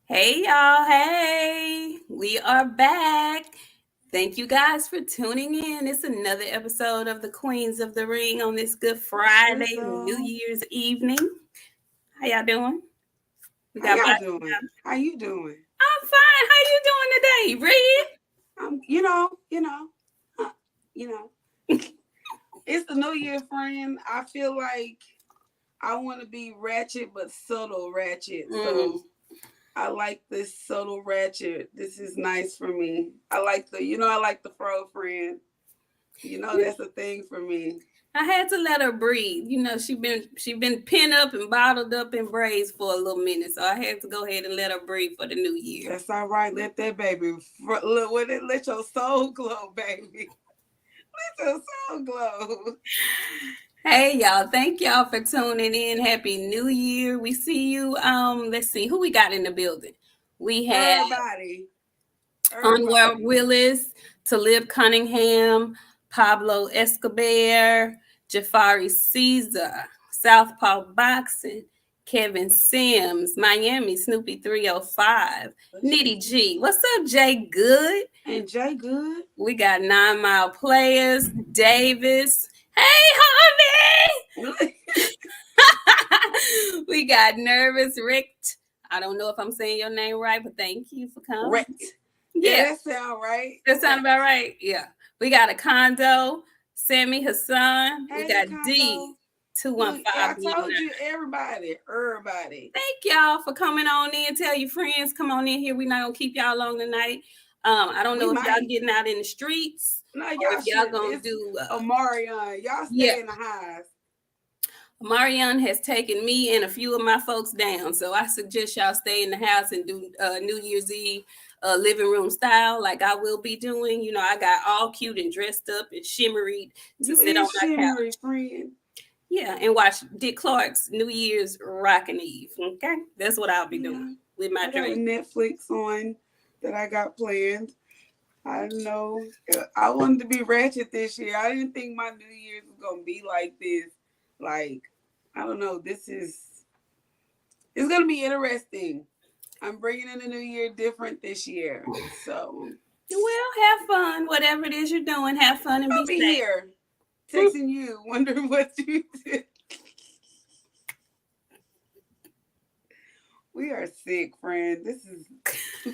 Hey y'all, hey, we are back. Thank you guys for tuning in. It's another episode of the Queens of the Ring on this Good Friday, New Shizzle. Year's evening. How y'all doing? We How got y'all Boxy. doing? How you doing? I'm fine. How you doing today, I'm, uh, you know, it's the New Year, friend. I feel like I want to be ratchet, but subtle ratchet. Reed? So I like this subtle ratchet. This is nice for me. I like the fro, friend. That's a thing for me. I had to let her breathe. She been pinned up and bottled up in braids for a little minute, so I had to go ahead and let her breathe for the new year. That's all right. Let that baby, let your soul glow, baby. Let your soul glow. Hey y'all, thank y'all for tuning in. Happy New Year. We see you. Let's see who we got in the building. We have Everybody. Unwell Everybody. Willis, Talib Cunningham, Pablo Escobar, Jafari Caesar, Southpaw Boxing, Kevin Sims, Miami Snoopy 305, Nitty G. What's up, Jay Good? And Jay Good. We got 9 Mile Players, Davis. Hey, Harvey! We got Nervous Rick. I don't know if I'm saying your name right, but thank you for coming. Rect. Yeah, Yeah, that sound right. that sound Rect. about right. Yeah. We got a condo, Sammy Hassan. We Hey, got D Condo. Look, I 21519. told you, everybody. Everybody. Thank y'all for coming on in. Tell your friends, come on in here. We're not gonna keep y'all long tonight. I don't We know if y'all might. getting out in the streets No, or y'all if y'all should. gonna It's do Omarion. Y'all yeah. stay in the highs. Marion has taken me and a few of my folks down, so I suggest y'all stay in the house and do New Year's Eve living room style, like I will be doing. I got all cute and dressed up and shimmery to You sit on is my shimmery, couch. friend. Yeah, and watch Dick Clark's New Year's Rockin' Eve. Okay, that's what I'll be doing Yeah. with my I got a drink. Netflix on that I got planned. I know. I wanted to be ratchet this year. I didn't think my New Year's was gonna be like this. Like, I don't know. It's gonna be interesting. I'm bringing in the New Year different this year, so Well, have fun. Whatever it is you're doing, have fun and be I'll be safe. here texting you, wondering what you did. We are sick, friend.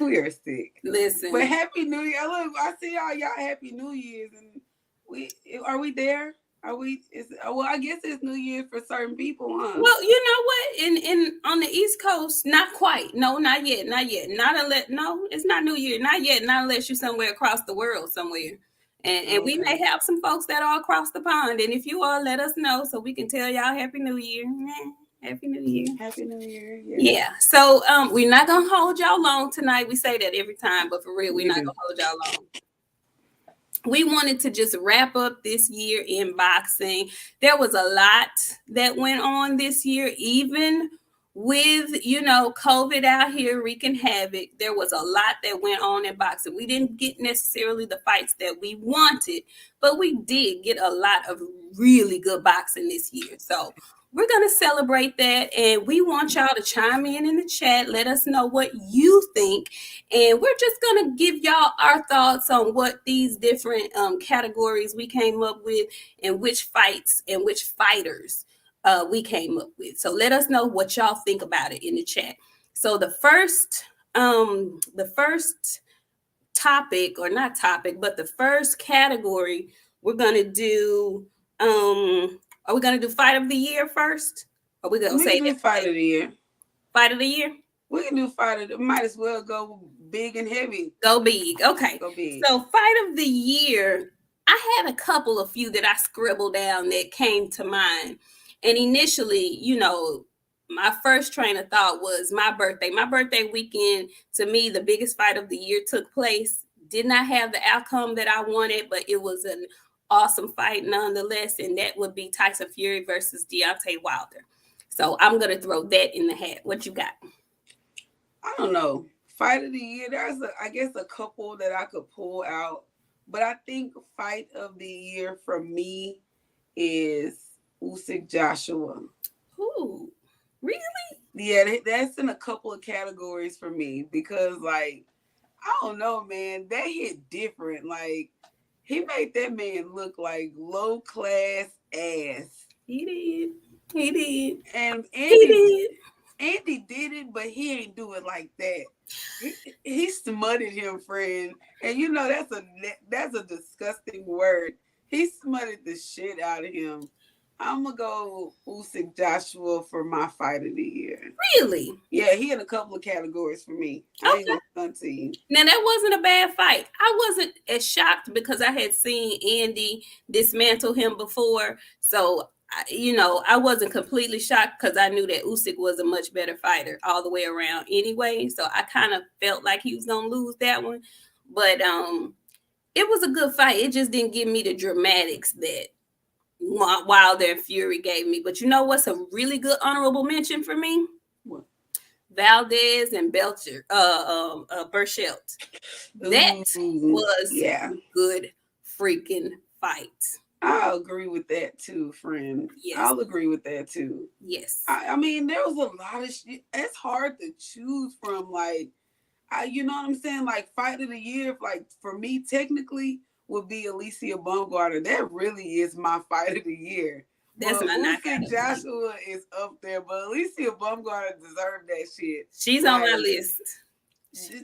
We are sick. But Listen, Happy New Year! Look, I see y'all Happy New Year's, and we are we there? Are we? Well, I guess it's New Year's for certain people, huh? well, you know what? In on the East Coast, not quite. No, not yet, not yet. Not unless no, it's not New Year, not yet. Not unless you're somewhere across the world somewhere. And we may Okay. have some folks that are across the pond. And if you are, let us know so we can tell y'all Happy New Year. Happy New Year. Happy New Year. Yeah. Yeah. So we're not gonna hold y'all long tonight. We say that every time, but for real, we're We not do. gonna hold y'all long. We wanted to just wrap up this year in boxing. There was a lot that went on this year, even with COVID out here wreaking havoc. There was a lot that went on in boxing. We didn't get necessarily the fights that we wanted, but we did get a lot of really good boxing this year. So we're going to celebrate that, and we want y'all to chime in the chat. Let us know what you think, and we're just going to give y'all our thoughts on what these different categories we came up with, and which fights and which fighters we came up with. So let us know what y'all think about it in the chat. So the first topic, or not topic, but the first category we're gonna do. Are we gonna do fight of the year first? Or we gonna We say can do that fight for of later? the year. Fight of the year. We can do fight of the. Might as well go big and heavy. Go big. Okay. Go big. So fight of the year, I had a couple of few that I scribbled down that came to mind. And initially, my first train of thought was my birthday. My birthday weekend, to me, the biggest fight of the year took place. Did not have the outcome that I wanted, but it was an awesome fight nonetheless. And that would be Tyson Fury versus Deontay Wilder. So I'm gonna throw that in the hat. What you got? I don't know. Fight of the year. I guess a couple that I could pull out, but I think fight of the year for me is Usyk Joshua. Ooh, really? Yeah, that's in a couple of categories for me because, like, I don't know, man. That hit different. Like, he made that man look like low class ass. He did. He did. And He did. Andy did it, but he ain't do it like that. He smutted him, friend. And you know that's a disgusting word. He smutted the shit out of him. I'm gonna go Usyk Joshua for my fight of the year. Really? Yeah, he in a couple of categories for me. I ain't gonna stunt to you. Now that wasn't a bad fight. I wasn't as shocked because I had seen Andy dismantle him before. So I wasn't completely shocked because I knew that Usyk was a much better fighter all the way around anyway. So I kind of felt like he was gonna lose that one. But it was a good fight. It just didn't give me the dramatics that Wilder and Fury gave me. But you know what's a really good honorable mention for me? What? Valdez and Belcher, Burchelt. That was a good freaking fight. I'll agree with that too, friend. Yes. I'll agree with that too. Yes. I mean, there was a lot of shit. It's hard to choose from, like, you know what I'm saying? Like, fight of the year, like, for me, technically, would be Alicia Baumgartner. That really is my fight of the year. That's my knockout. Joshua is up there, but Alicia Baumgartner deserved that shit. She's on my list.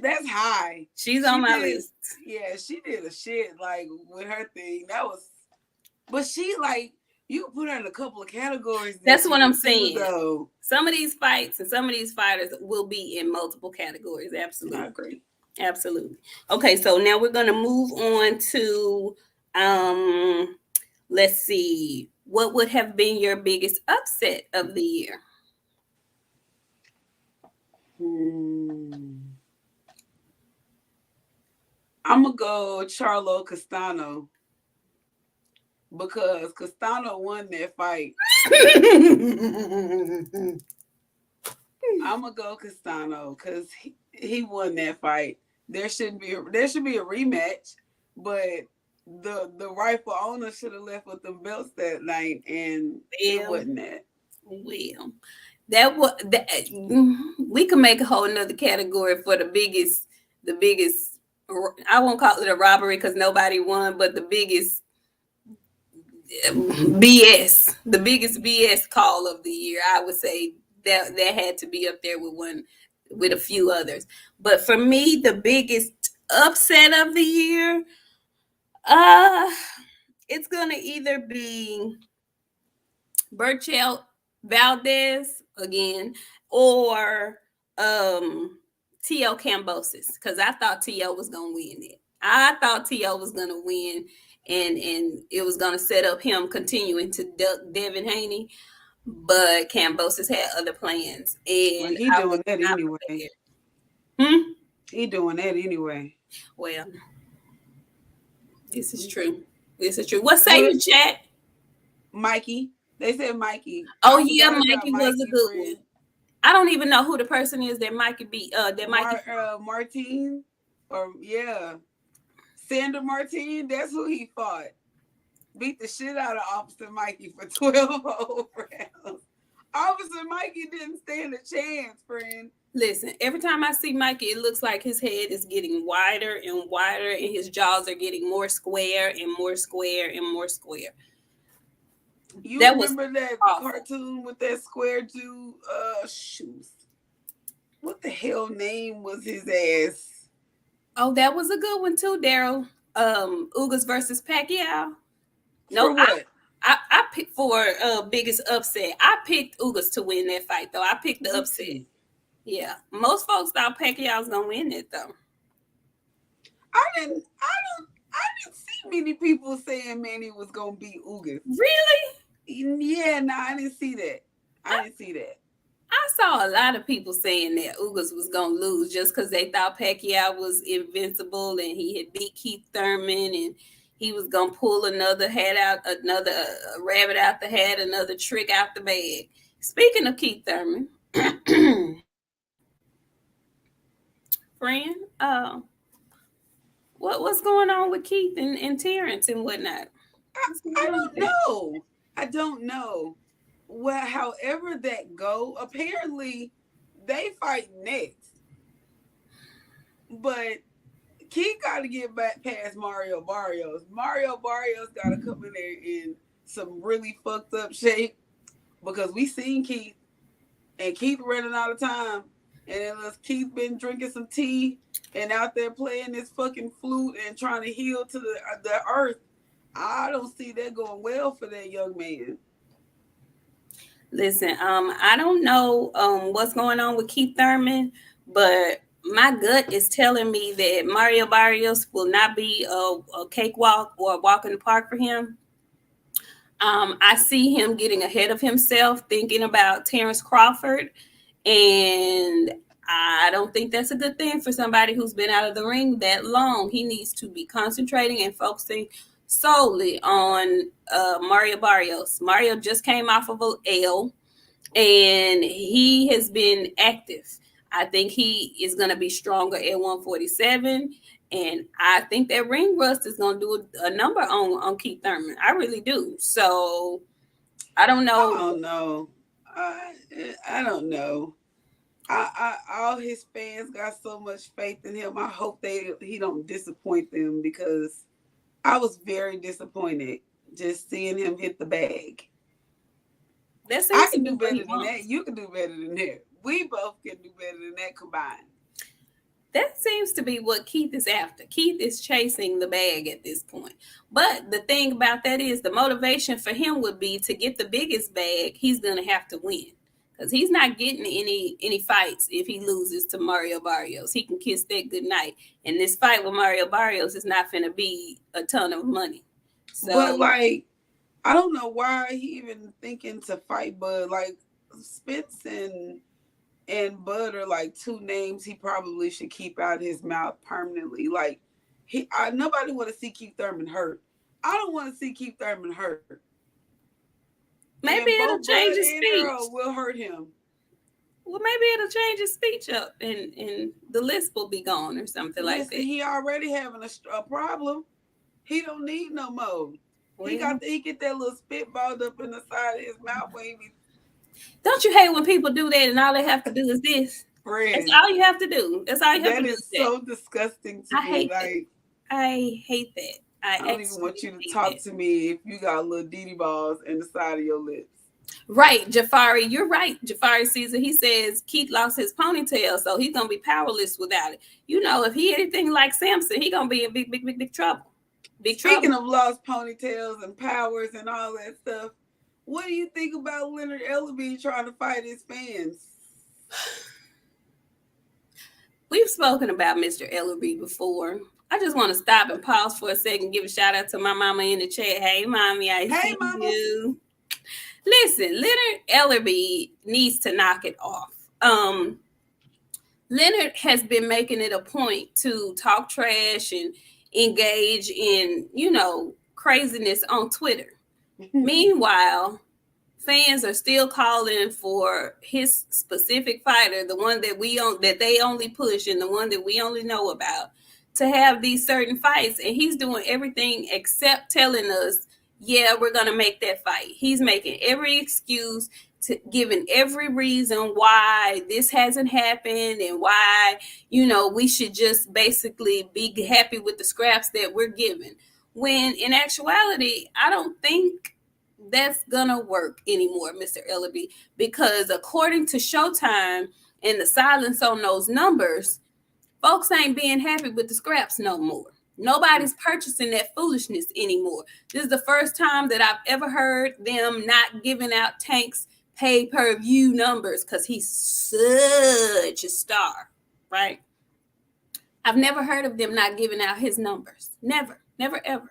That's high. She's on my list. Yeah, she did a shit, like, with her thing. But she, like, you can put her in a couple of categories. That's what I'm saying. Though. Some of these fights and some of these fighters will be in multiple categories. Absolutely. I agree. Absolutely. Okay, so now we're going to move on to, let's see, what would have been your biggest upset of the year? I'm going to go Charlo Castano. Because Castano won that fight. I'm gonna go Castano because he won that fight. There should be a rematch, but the rightful owner should have left with the belts that night, and it wasn't that. Well, we can make a whole nother category for the biggest. I won't call it a robbery because nobody won, but the biggest. BS, the biggest BS call of the year. I would say that had to be up there with a few others. But for me, the biggest upset of the year, it's gonna either be Burchelt Valdez again or T.O. Cambosis, because I thought T.O. was gonna win it. I thought T.O. was gonna win. And it was going to set up him continuing to duck Devin Haney, but Cambosis had other plans. And he doing that anyway. He doing that anyway. Well, this is true. What say you, chat? Mikey. They said Mikey. Oh yeah, Mikey was a good one. I don't even know who the person is that Mikey beat. Martin, or yeah. Sander Martin, that's who he fought. Beat the shit out of Officer Mikey for 12 whole rounds. Officer Mikey didn't stand a chance, friend. Listen, every time I see Mikey, it looks like his head is getting wider and wider, and his jaws are getting more square and more square and more square. You remember that cartoon with that square dude? Shoes. What the hell name was his ass? Oh, that was a good one too, Daryl. Ugas versus Pacquiao. No, what? I picked for biggest upset. I picked Ugas to win that fight, though. I picked the upset. Yeah, most folks thought Pacquiao was gonna win it, though. I didn't see many people saying Manny was gonna beat Ugas. Really? Yeah, no, I didn't see that. I didn't see that. I saw a lot of people saying that Ugas was going to lose just because they thought Pacquiao was invincible and he had beat Keith Thurman and he was going to pull another rabbit out the hat, another trick out the bag. Speaking of Keith Thurman, friend, what's going on with Keith and Terrence and whatnot? I don't know. Well, however that go, apparently they fight next. But Keith got to get back past Mario Barrios. Mario Barrios got to come in there in some really fucked up shape because we seen Keith and Keith running out of time. And unless Keith been drinking some tea and out there playing this fucking flute and trying to heal to the earth, I don't see that going well for that young man. Listen, I don't know what's going on with Keith Thurman, but my gut is telling me that Mario Barrios will not be a cakewalk or a walk in the park for him. I see him getting ahead of himself, thinking about Terrence Crawford, and I don't think that's a good thing for somebody who's been out of the ring that long. He needs to be concentrating and focusing solely on Mario Barrios. Mario just came off of an L, and he has been active. I think he is going to be stronger at 147. And I think that ring rust is going to do a number on Keith Thurman. I really do. So I don't know. I don't know. I don't know. All his fans got so much faith in him. I hope he don't disappoint them because I was very disappointed just seeing him hit the bag. I can do better than that. You can do better than that. We both can do better than that combined. That seems to be what Keith is after. Keith is chasing the bag at this point. But the thing about that is the motivation for him would be to get the biggest bag, he's going to have to win. Because he's not getting any fights if he loses to Mario Barrios. He can kiss that goodnight. And this fight with Mario Barrios is not going to be a ton of money. So, but, like, I don't know why he even thinking to fight Bud. Like, Spence and Bud are like two names he probably should keep out of his mouth permanently. Like, nobody want to see Keith Thurman hurt. I don't want to see Keith Thurman hurt. Maybe it'll change his speech. Will hurt him. Well, maybe it'll change his speech up, and the list will be gone or something like that. He already having a problem. He don't need no more. Well, he get that little spit balled up in the side of his mouth when he be. Don't you hate when people do that and all they have to do is this? Friend, that's all you have to do. That's all you have to do. That is so disgusting to me. I hate that. I don't even want you to talk to me if you got little Didi balls in the side of your lips. Right, Jafari, you're right. Jafari Caesar, he says Keith lost his ponytail, so he's gonna be powerless without it. You know, if he anything like Samson, he's gonna be in big trouble. Speaking of lost ponytails and powers and all that stuff, what do you think about Leonard Ellerbee trying to fight his fans? We've spoken about Mr. Ellerbee before. I just want to stop and pause for a second, give a shout out to my mama in the chat. Hey, mommy, I see you. Listen, Leonard Ellerbee needs to knock it off. Leonard has been making it a point to talk trash and engage in, craziness on Twitter. Meanwhile, fans are still calling for his specific fighter, the one that they only push and the one that we only know about, to have these certain fights. And he's doing everything except telling us, yeah, we're going to make that fight. He's making every excuse, giving every reason why this hasn't happened and why, we should just basically be happy with the scraps that we're given. When in actuality, I don't think that's gonna work anymore, Mr. Ellerbee, because according to Showtime and the silence on those numbers, folks ain't being happy with the scraps no more. Nobody's purchasing that foolishness anymore. This is the first time that I've ever heard them not giving out Tank's pay-per-view numbers because he's such a star, right? I've never heard of them not giving out his numbers. Never, ever.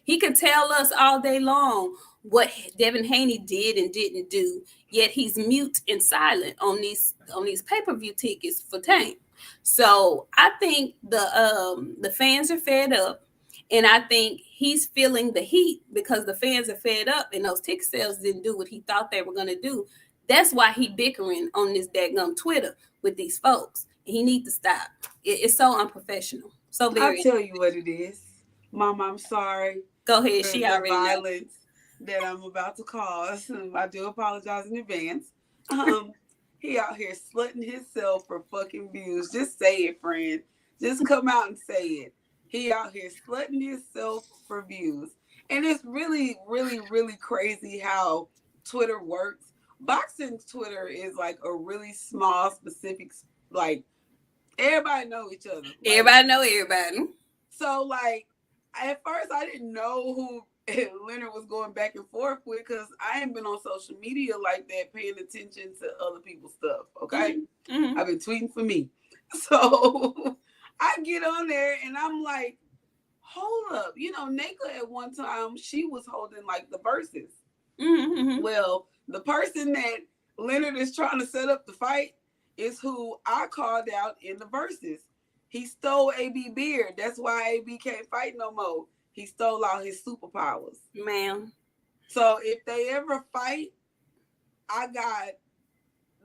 He could tell us all day long what Devin Haney did and didn't do, yet he's mute and silent on these pay-per-view tickets for Tank. So I think the fans are fed up, and I think he's feeling the heat because the fans are fed up and those ticket sales didn't do what he thought they were going to do. That's why he bickering on this daggum Twitter with these folks. He needs to stop. It's so unprofessional. So very. I'll tell you what it is. Mom, I'm sorry. Go ahead. She already violence that I'm about to cause. I do apologize in advance. He out here slutting himself for fucking views. Just say it, friend. Just come out and say it. He out here slutting himself for views. And it's really, really, really crazy how Twitter works. Boxing Twitter is like a really small, specific, like, everybody know each other. Like, everybody know everybody. So, like, at first I didn't know who Leonard was going back and forth with because I ain't been on social media like that paying attention to other people's stuff. Okay. Mm-hmm. I've been tweeting for me. So I get on there and I'm like, hold up. You know, Nika at one time, she was holding like the verses. Mm-hmm. Well, the person that Leonard is trying to set up the fight is who I called out in the verses. He stole AB beard. That's why AB can't fight no more. He stole all his superpowers. Ma'am. So if they ever fight, I got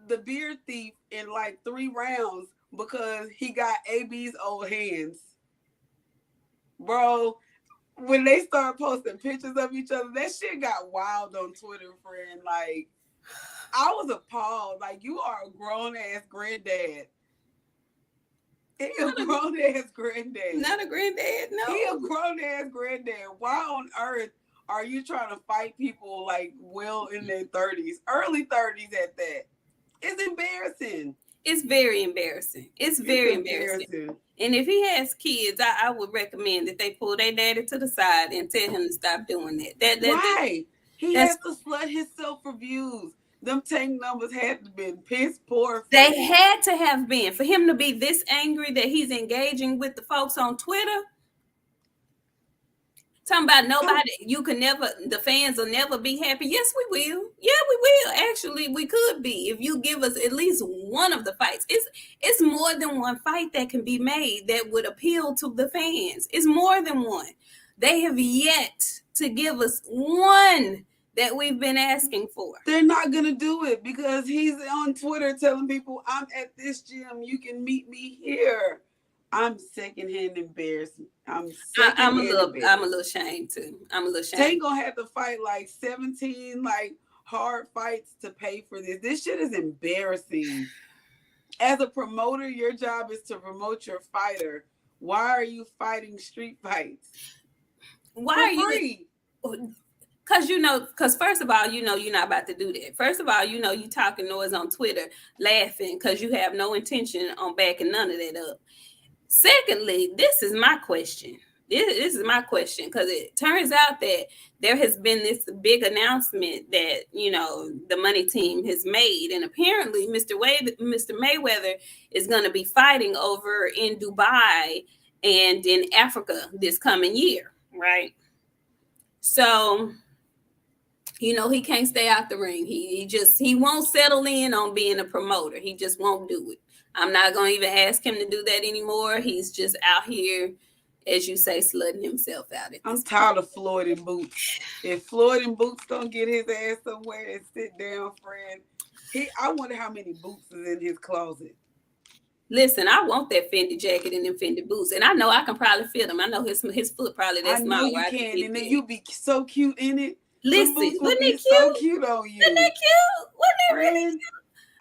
the beard thief in like 3 rounds because he got AB's old hands. Bro, when they started posting pictures of each other, that shit got wild on Twitter, friend. Like, I was appalled. Like, you are a grown-ass granddad. He a grown-ass granddad. Not a granddad, no. He a grown-ass granddad. Why on earth are you trying to fight people like well in their 30s? Early 30s at that. It's embarrassing. It's very embarrassing. It's very embarrassing. And if he has kids, I would recommend that they pull their daddy to the side and tell him to stop doing that. Why? He has to slut himself for views. Them tank numbers had to been piss poor. They had to have been. For him to be this angry that he's engaging with the folks on Twitter. Talking about nobody, you can never, the fans will never be happy. Yes, we will. Yeah, we will. Actually, we could be if you give us at least one of the fights. It's more than one fight that can be made that would appeal to the fans. It's more than one. They have yet to give us one that we've been asking for. They're not going to do it because he's on Twitter telling people, I'm at this gym. You can meet me here. I'm secondhand embarrassed. I'm a little ashamed too. I'm a little ashamed. Tank gonna have to fight like 17 like hard fights to pay for this. This shit is embarrassing. As a promoter, your job is to promote your fighter. Why are you fighting street fights? Why are you? Because first of all, you're not about to do that. First of all, you talking noise on Twitter, laughing because you have no intention on backing none of that up. Secondly, this is my question. This is my question because it turns out that there has been this big announcement that, the money team has made. And apparently Mr. Mayweather is going to be fighting over in Dubai and in Africa this coming year, right? So, he can't stay out the ring. He won't settle in on being a promoter. He just won't do it. I'm not going to even ask him to do that anymore. He's just out here, as you say, slutting himself out. I'm tired of Floyd and Boots. If Floyd and Boots don't get his ass somewhere and sit down, friend, I wonder how many boots is in his closet. Listen, I want that Fendi jacket and them Fendi boots, and I know I can probably fit them. I know his foot probably that small. I know you can, and then you be so cute in it. Listen, wouldn't it cute? So cute on you. Wouldn't it cute? Wouldn't it really cute?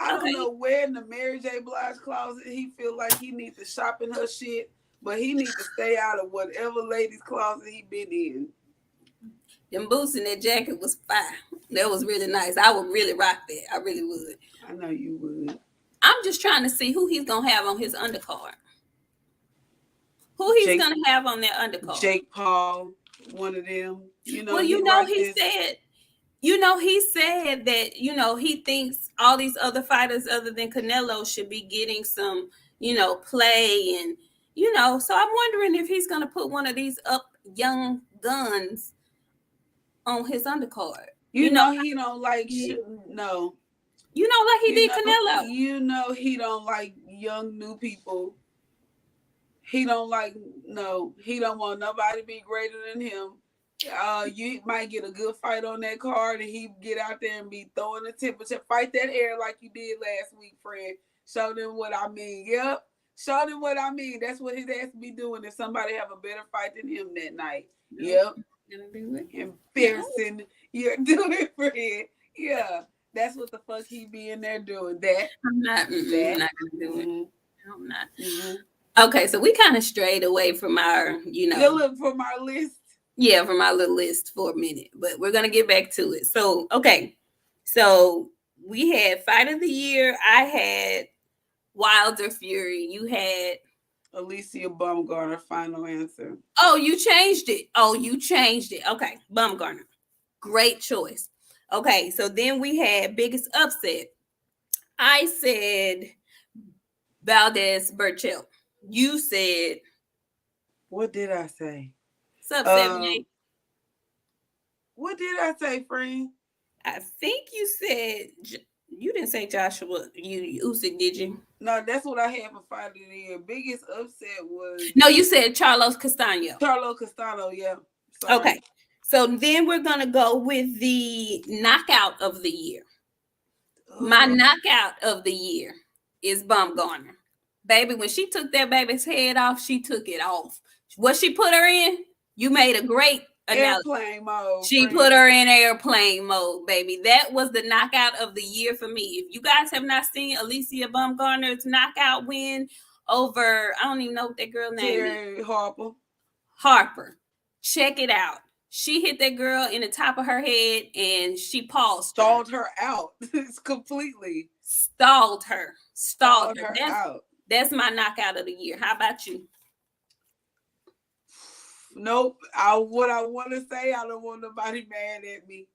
I don't know where in the Mary J. Blige closet he feel like he needs to shop in her shit, but he needs to stay out of whatever lady's closet he been in. Them boots and that jacket was fire. That was really nice. I would really rock that. I really would. I know you would. I'm just trying to see who he's going to have on his undercard. Who he's going to have on that undercard. Jake Paul, one of them. He said that, he thinks all these other fighters other than Canelo should be getting some, play. And, so I'm wondering if he's going to put one of these up young guns on his undercard. He don't like no. Like he did Canelo. He don't like young new people. He don't want nobody to be greater than him. You might get a good fight on that card and he get out there and be throwing the temperature. Fight that air like you did last week, friend. Show them what I mean. Yep. Show them what I mean. That's what his ass be doing if somebody have a better fight than him that night. Yep. Embarrassing. You're doing it, friend. Yeah. That's what the fuck he be in there doing. That. I'm not gonna do it. Mm-hmm. I'm not. Mm-hmm. Okay, so we kind of strayed away from our, You look from our list. Yeah, from our little list for a minute, but we're gonna get back to it. So, okay, so we had Fight of the Year. I had Wilder Fury. You had Alicia Baumgartner. Final answer. Oh, you changed it. Okay, Baumgartner. Great choice. Okay, so then we had biggest upset. I said Valdez Burchell. You said What did I say? sub 78. What did I say, friend? I think you said you didn't say Joshua. You Usyk, did you? No, that's what I had for Fight of the Year. Biggest upset was No, you said Charlos Castano. Carlo Castano, yeah. Sorry. Okay. So then we're gonna go with the knockout of the year. My knockout of the year is Baumgartner. Baby, when she took that baby's head off, she took it off. What she put her in, you made a great analogy. Airplane mode. She put her in airplane mode, baby. That was the knockout of the year for me. If you guys have not seen Alicia Baumgartner's knockout win over, I don't even know what that girl name is. Harper. Check it out. She hit that girl in the top of her head and she paused. Stalled her out. It's completely. Stalled her. Stalled her. Out. That's my knockout of the year. How about you? Nope. What I want to say, I don't want nobody mad at me.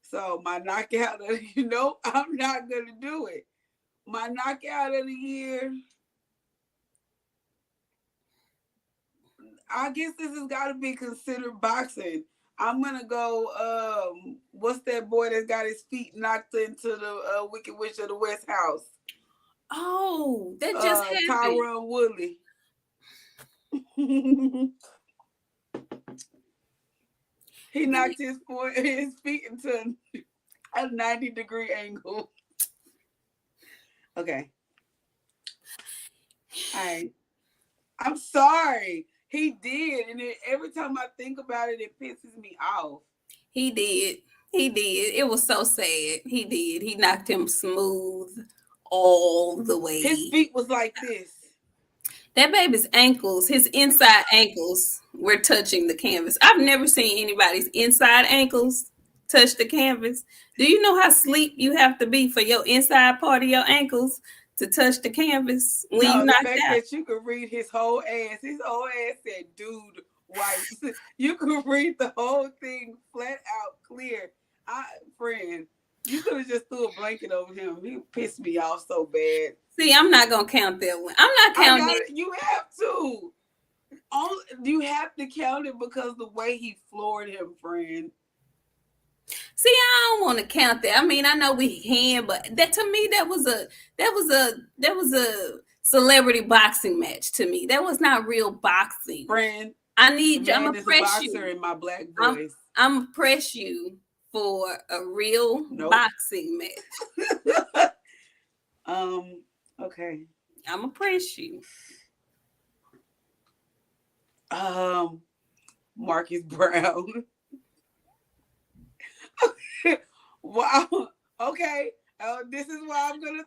So my knockout of I'm not going to do it. My knockout of the year, I guess this has got to be considered boxing. I'm going to go, what's that boy that got his feet knocked into the Wicked Witch of the West House? Oh, that just happened. Tyron Woodley. He knocked his feet into a 90-degree angle. Okay. All right. I'm sorry. He did. And every time I think about it, it pisses me off. He did. It was so sad. He did. He knocked him smooth all the way. His feet was like this. That baby's ankles, his inside ankles were touching the canvas. I've never seen anybody's inside ankles touch the canvas. Do you know how sleep you have to be for your inside part of your ankles to touch the canvas when you knocked out? The fact that you could read his whole ass said, dude, white. You could read the whole thing flat out clear. Friend, you could have just threw a blanket over him. He pissed me off so bad. See, I'm not going to count that one. I'm not counting it. You have to. You have to count it because the way he floored him, friend. See, I don't want to count that. I mean, I know we can, but that to me, that was a celebrity boxing match to me. That was not real boxing. Friend, I'm gonna press you. In my black voice. I'm gonna press you for a real boxing match. Okay. I'm gonna press you. Marcus Brown. Wow. Okay. This is why I'm gonna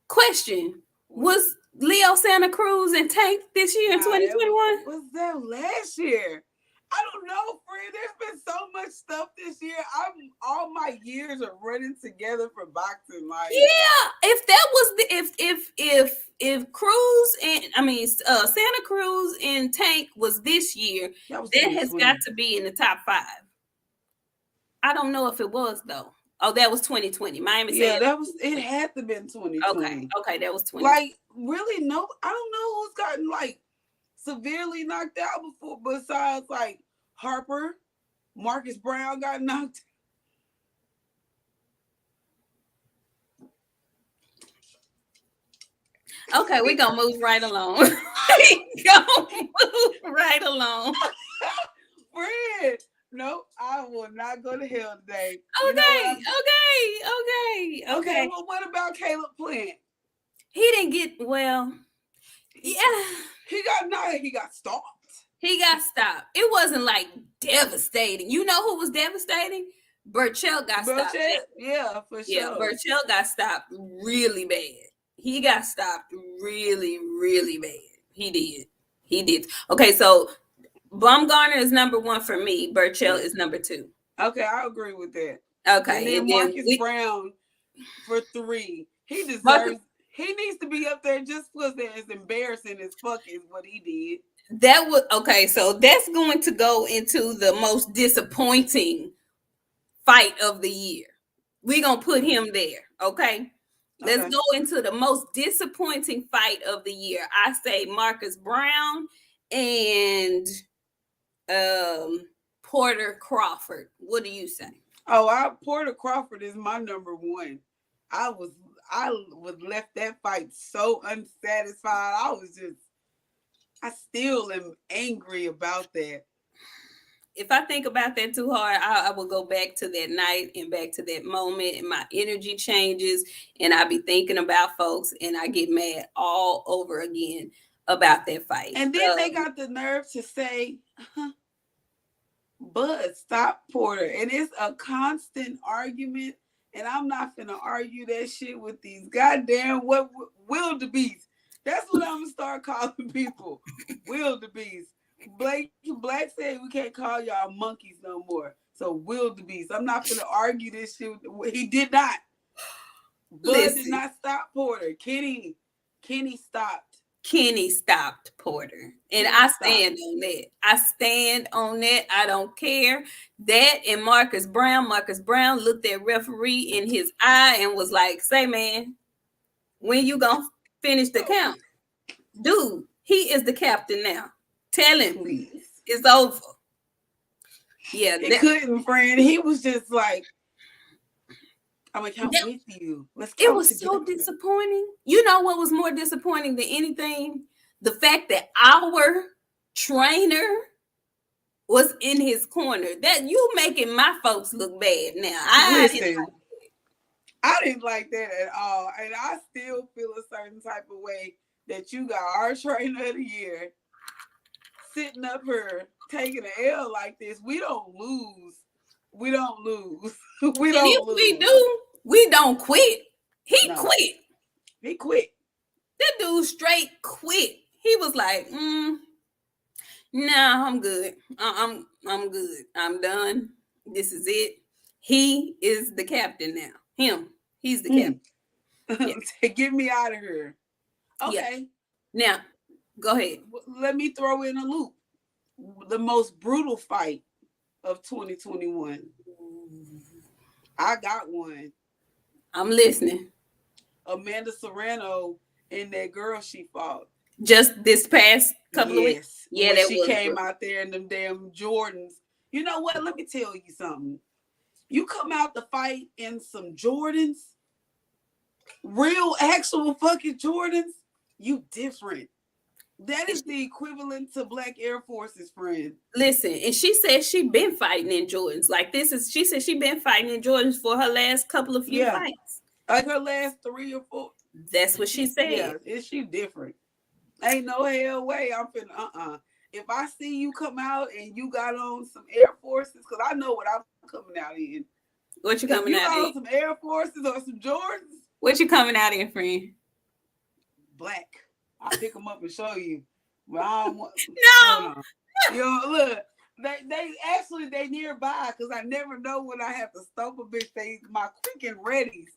question. Was Leo Santa Cruz and Tank this year in 2021? Was that last year? I don't know, friend. There's been so much stuff this year. All my years are running together for boxing. Like, yeah, if that was if Cruz and Santa Cruz and Tank was this year, that has got to be in the top 5. I don't know if it was though. Oh, that was 2020. Miami. Yeah, it had to been 2020. Okay, that was 2020. Like, really, no, I don't know who's gotten like severely knocked out before, besides like Harper. Marcus Brown got knocked. Okay, we're gonna move right along. Friend, no, I will not go to hell today. Okay. Well, what about Caleb Plant? He didn't get yeah. He got knocked. He got stopped. It wasn't like devastating. You know who was devastating? Burchell got stopped. Yeah, for Yeah, sure. Burchell got stopped really bad. He got stopped really, really bad. He did. Okay, so Baumgartner is number 1 for me. Burchell is number 2. Okay, I agree with that. Okay, and then Marcus Brown for 3. He deserves. He needs to be up there just because it's embarrassing as fuck is what he did. That was okay. So that's going to go into the most disappointing fight of the year. We're gonna put him there. Okay. Let's go into the most disappointing fight of the year. I say Marcus Brown and Porter Crawford. What do you say? Oh, Porter Crawford is my number 1. I was left that fight so unsatisfied. I still am angry about that. If I think about that too hard, I will go back to that night and back to that moment, and my energy changes, and I be thinking about folks, and I get mad all over again about that fight. And then they got the nerve to say, "Bud, stop Porter," and it's a constant argument. And I'm not finna argue that shit with these goddamn wildebeest. That's what I'm gonna start calling people, wildebeest. Blake said we can't call y'all monkeys no more. So wildebeest. I'm not gonna argue this shit. He did not. Bud did not stop Porter. Kenny stopped. Kenny stopped Porter. And I stand on that. I stand on that. I don't care. That and Marcus Brown. Marcus Brown looked at referee in his eye and was like, "Say, man, when you gonna finish the count? Dude, he is the captain now. Tell him, please. It's over." Yeah. He couldn't, friend. He was just like, "I'm gonna count with you. Let's count." It was together. So disappointing. You know what was more disappointing than anything? The fact that our trainer was in his corner. That you making my folks look bad now. I didn't like that at all. And I still feel a certain type of way that you got our trainer of the year sitting up here taking an L like this. We don't lose. We don't lose. We do, we don't quit. He quit. He quit. That dude straight quit. He was like, "Nah, I'm good. I'm good. I'm done. This is it." He is the captain now. He's the captain. Yeah. Get me out of here. Okay. Yeah. Now, go ahead. Let me throw in a loop. The most brutal fight of 2021. I got one. I'm listening. Amanda Serrano and that girl she fought. Just this past couple of weeks? Yeah, that she came out there in them damn Jordans. You know what? Let me tell you something. You come out to fight in some Jordans, real actual fucking Jordans, you different. That is the equivalent to Black Air Forces, friend. Listen, and she said she been fighting in Jordans. Like she said she been fighting in Jordans for her last couple of few fights. Like her last 3 or 4. That's what she said. Yeah, is she different? Ain't no hell way I'm finna, If I see you come out and you got on some Air Forces, because I know what I'm coming out in. What you coming out in? Some Air Forces or some Jordans? What you coming out in, friend? Black. I'll pick them up and show you. But I don't want. No. Yo, look. They nearby because I never know when I have to stomp a bitch. My quick and readies.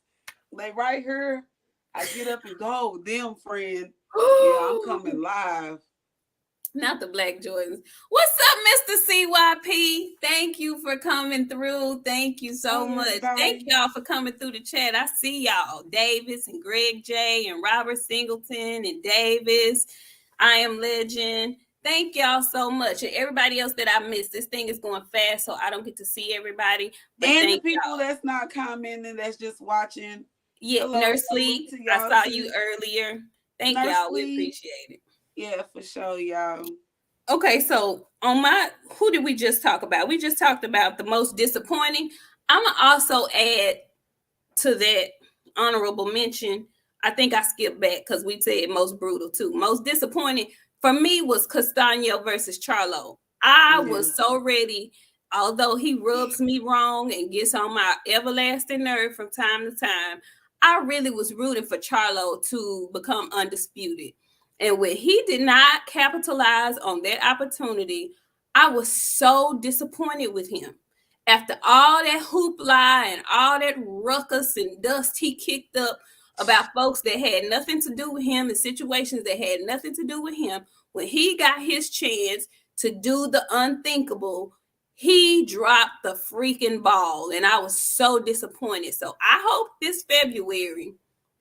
Like right here, I get up and go. Them, friend. Yeah, I'm coming live. Not the Black Jordans. What's up, Mr. CYP? Thank you for coming through. Thank you so much. Bye. Thank y'all for coming through the chat. I see y'all. Davis and Greg J and Robert Singleton and Davis. I Am Legend. Thank y'all so much. And everybody else that I missed. This thing is going fast, so I don't get to see everybody. But and the people that's not commenting, that's just watching. Yeah, Nurse Lee. I saw you earlier. Thank y'all. We appreciate it. Yeah, for sure, y'all. Okay, so who did we just talk about? We just talked about the most disappointing. I'm going to also add to that honorable mention. I think I skipped back because we said most brutal too. Most disappointing for me was Castaño versus Charlo. I was so ready. although he rubs me wrong and gets on my everlasting nerve from time to time, I really was rooting for Charlo to become undisputed. And when he did not capitalize on that opportunity, I was so disappointed with him. After all that hoopla and all that ruckus and dust he kicked up about folks that had nothing to do with him and situations that had nothing to do with him, when he got his chance to do the unthinkable, he dropped the freaking ball. And I was so disappointed. So I hope this February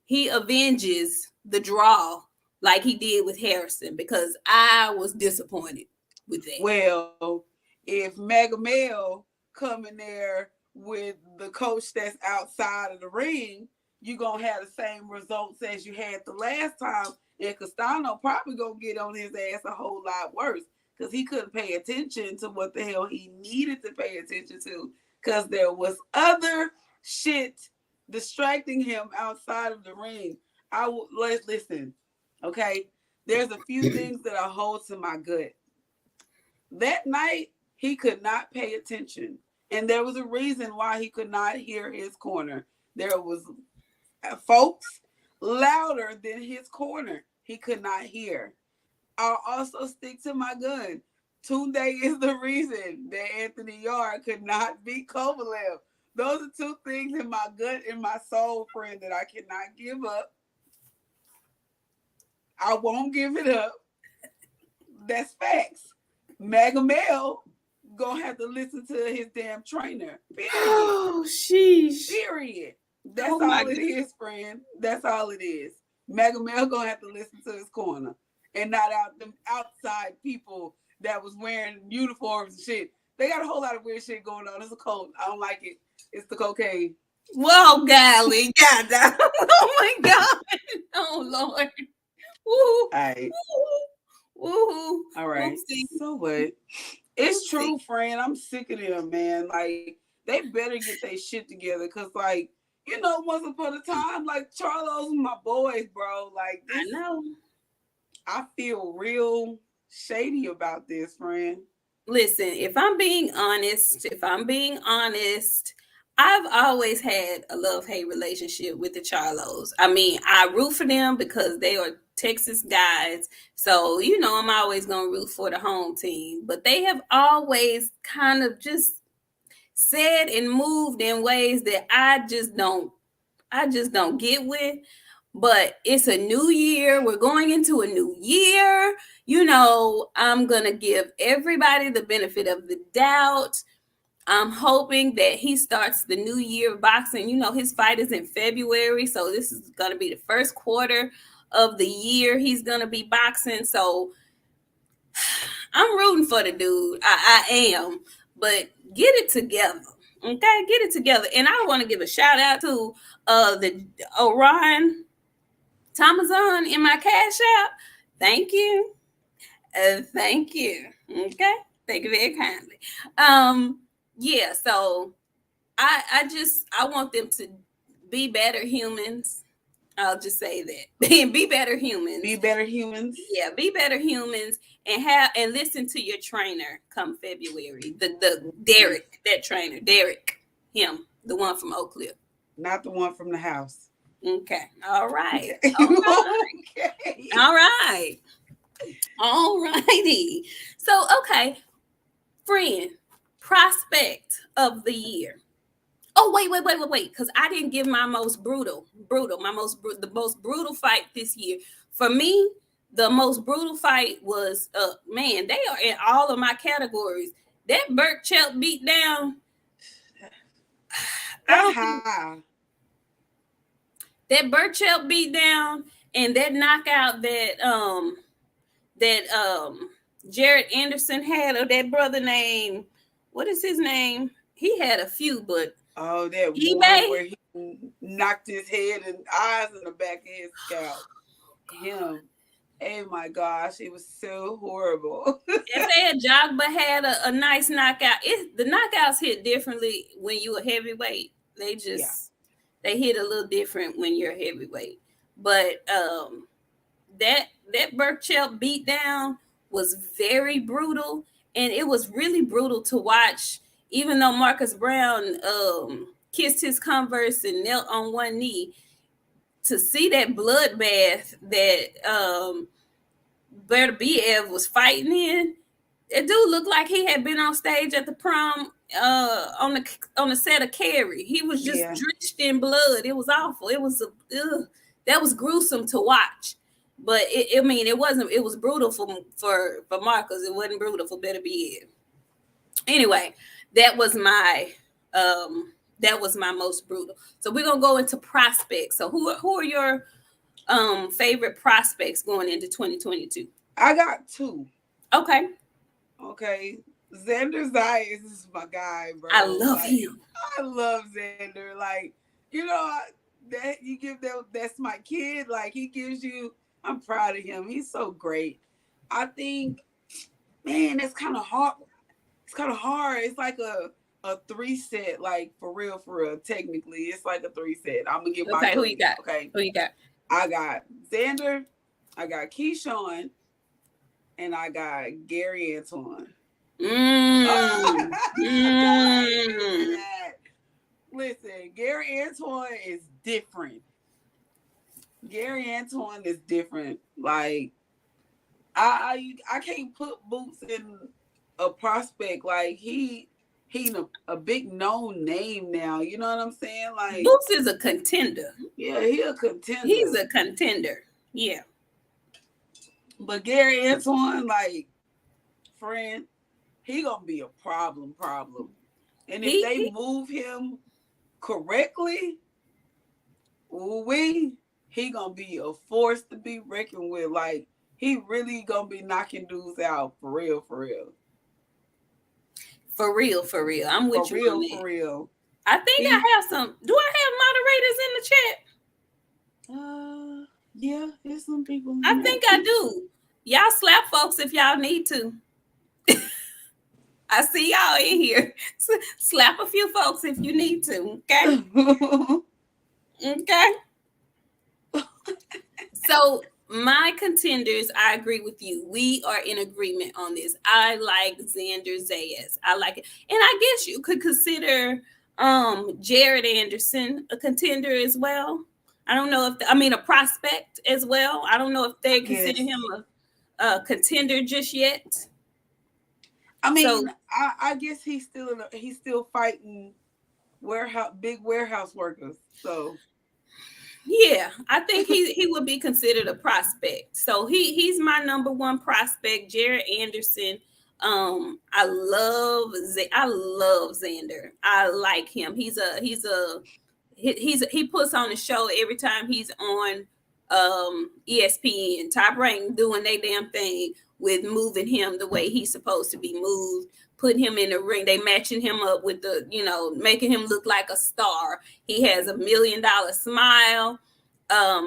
he avenges the draw like he did with Harrison, because I was disappointed with that. Well, if Mega Male come in there with the coach that's outside of the ring, you're going to have the same results as you had the last time. And Castano probably going to get on his ass a whole lot worse because he couldn't pay attention to what the hell he needed to pay attention to because there was other shit distracting him outside of the ring. Let's listen, okay? There's a few things that I hold to my gut. That night, he could not pay attention. And there was a reason why he could not hear his corner. There was folks louder than his corner. He could not hear. I'll also stick to my gun. Tunde is the reason that Anthony Yarde could not beat Kovalev. Those are two things in my gut and my soul, friend, that I cannot give up. I won't give it up. That's facts. Magamel gonna have to listen to his damn trainer. Period. Oh, sheesh. Period. That's all it is, friend. That's all it is. Magamel gonna have to listen to his corner and not them outside people that was wearing uniforms and shit. They got a whole lot of weird shit going on. It's a cult. I don't like it. It's the cocaine. Whoa, golly, goddamn. Oh my God. Oh Lord. Woo. All right. Woo. All right. So what? It's true, friend. I'm sick of them, man. Like, they better get their shit together. Cause like, you know, once upon a time, like Charlo's my boys, bro. Like this, I know. I feel real shady about this, friend. Listen, if I'm being honest, I've always had a love-hate relationship with the Charlos. I mean, I root for them because they are Texas guys. So, you know, I'm always going to root for the home team. But they have always kind of just said and moved in ways that I just don't get with. But it's a new year. We're going into a new year. You know, I'm going to give everybody the benefit of the doubt. I'm hoping that he starts the new year of boxing. You know, his fight is in February. So this is going to be the first quarter of the year he's going to be boxing. So I'm rooting for the dude. I am. But get it together. Okay? Get it together. And I want to give a shout out to the Orion Thomason in my Cash App. Thank you. Thank you. Okay. Thank you very kindly. Yeah, so I want them to be better humans. I'll just say that. Be better humans. Be better humans. Yeah, be better humans and listen to your trainer come February. The Derek, that trainer. Derek, him, the one from Oak Cliff. Not the one from the house. Okay. All right. Okay. All right. All righty. So, okay. Friend, prospect of the year. Oh, wait. Because I didn't give my most brutal, the most brutal fight this year. For me, the most brutal fight was, man, they are in all of my categories. That Burke Chelp beat down. That Burchell beat down and that knockout that Jared Anderson had, or that brother named, what is his name? He had a few, but that eBay? one where he knocked his head and eyes in the back of his scalp. Him. Oh my gosh, it was so horrible. If Jogba had a nice knockout, the knockouts hit differently when you a heavyweight. They just they hit a little different when you're heavyweight. But that Burchell beat down was very brutal, and it was really brutal to watch. even though Marcus Brown kissed his Converse and knelt on one knee, to see that bloodbath that Bertbiev was fighting in, it dude looked like he had been on stage at the prom on the set of Carrie. He was just drenched in blood. It was awful. It was that was gruesome to watch. But it wasn't. It was brutal for Marcus. It wasn't brutal for Bertbiev. Anyway, that was my most brutal. So we're gonna go into prospects. So who are your favorite prospects going into 2022? I got two. Okay. Xander Zayas is my guy, bro. I love him. I love Xander. Like, you know, that you give that's my kid. Like, he gives you. I'm proud of him. He's so great. I think, man, it's kind of hard. It's kind of hard. It's like a 3-set, like for real. Technically, it's like a 3-set. I'm gonna get my. Okay, who you got? Okay, who you got? I got Xander. I got Keyshawn. And I got Gary Antoine. Listen, Gary Antoine is different. Like, I can't put Boots in a prospect. Like, he's a big known name now. You know what I'm saying? Like, Boots is a contender. Yeah, he's a contender. He's a contender. Yeah. But Gary Antoine, like, friend, he gonna be a problem. And if they move him correctly, he gonna be a force to be reckoned with. Like, he really gonna be knocking dudes out for real. For real. I'm with you on that. For real. I think I have some. Do I have moderators in the chat? Yeah, there's some people. I think I do. Y'all slap folks if y'all need to. I see y'all in here. Slap a few folks if you need to. Okay. Okay. So my contenders, I agree with you. We are in agreement on this. I like Xander Zayas. I like it, and I guess you could consider Jared Anderson a contender as well. I don't know if a prospect as well. I don't know if they consider him a contender just yet. I mean, I guess he's still fighting big warehouse workers. So yeah, I think he would be considered a prospect. So he's my number one prospect, Jared Anderson. I love Xander. I like him. He puts on a show every time he's on ESPN. Top Rank doing their damn thing with moving him the way he's supposed to be moved, putting him in the ring. They matching him up with making him look like a star. He has $1 million smile.